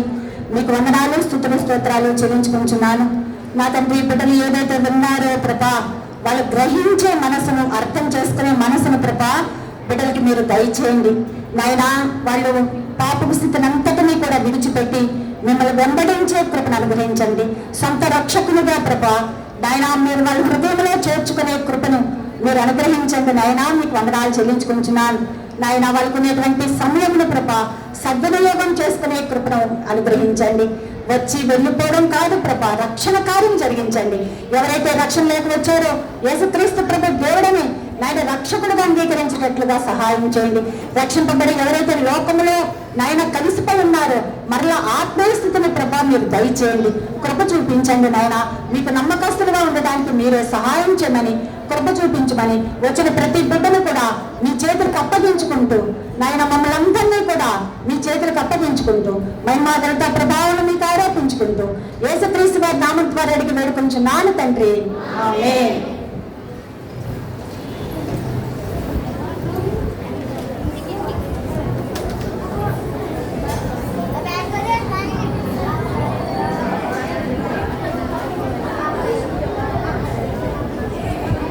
మీకు వందనాలు స్తుతులు స్తోత్రాలు చెల్లించుకుంటున్నాను. నా తండ్రి, బిడ్డలు ఏదైతే విన్నారో ప్రభా, వాళ్ళు గ్రహించే మనసును, అర్థం చేసుకునే మనసును ప్రభా బిడ్డలకి మీరు దయచేయండి నాయనా. వాళ్ళు పాపపు స్థితిని అంతటినీ కూడా విడిచిపెట్టి మిమ్మల్ని వెంబడించే కృపను అనుగ్రహించండి. సొంత రక్షకులుగా ప్రభా నాయనా, మీరు వాళ్ళ హృదయంలో చేర్చుకునే కృపను మీరు అనుగ్రహించండి నాయనా. మీకు వందనాలు చెల్లించుకుంటున్నాను నాయన. వాళ్ళకునేటువంటి సమయమును ప్రభా సద్వినియోగం చేసుకునే కృపను అనుగ్రహించండి. వచ్చి వెళ్ళిపోవడం కాదు ప్రభా, రక్షణ కార్యం జరిగించండి. ఎవరైతే రక్షణ లేక వచ్చారో యేసుక్రీస్తు ప్రభు దేవుడని నాయన రక్షకుడుగా అంగీకరించినట్లుగా సహాయం చేయండి. రక్షింపబడి ఎవరైతే లోకములో నాయన కలిసిపోయి ఉన్నారో మరలా ఆత్మీయ స్థితిని ప్రభా మీరు దయచేయండి, కృప చూపించండి నాయన. మీకు నమ్మకస్తులుగా ఉండడానికి మీరే సహాయం చేయమని, కృప చూపించమని, వచ్చిన ప్రతి బిడ్డను కూడా మీ చేతులకు అప్పగించుకుంటూ నాయన, మమ్మల్ని అందరినీ కూడా మీ చేతులకు అప్పగించుకుంటూ మహిమా ఘనత ప్రభావం మీకు ఆరోపించుకుంటూ యేసుక్రీస్తు వారి నామం ద్వారా అడిగి వేడుకొంచున్నాను తండ్రి, ఆమేన్.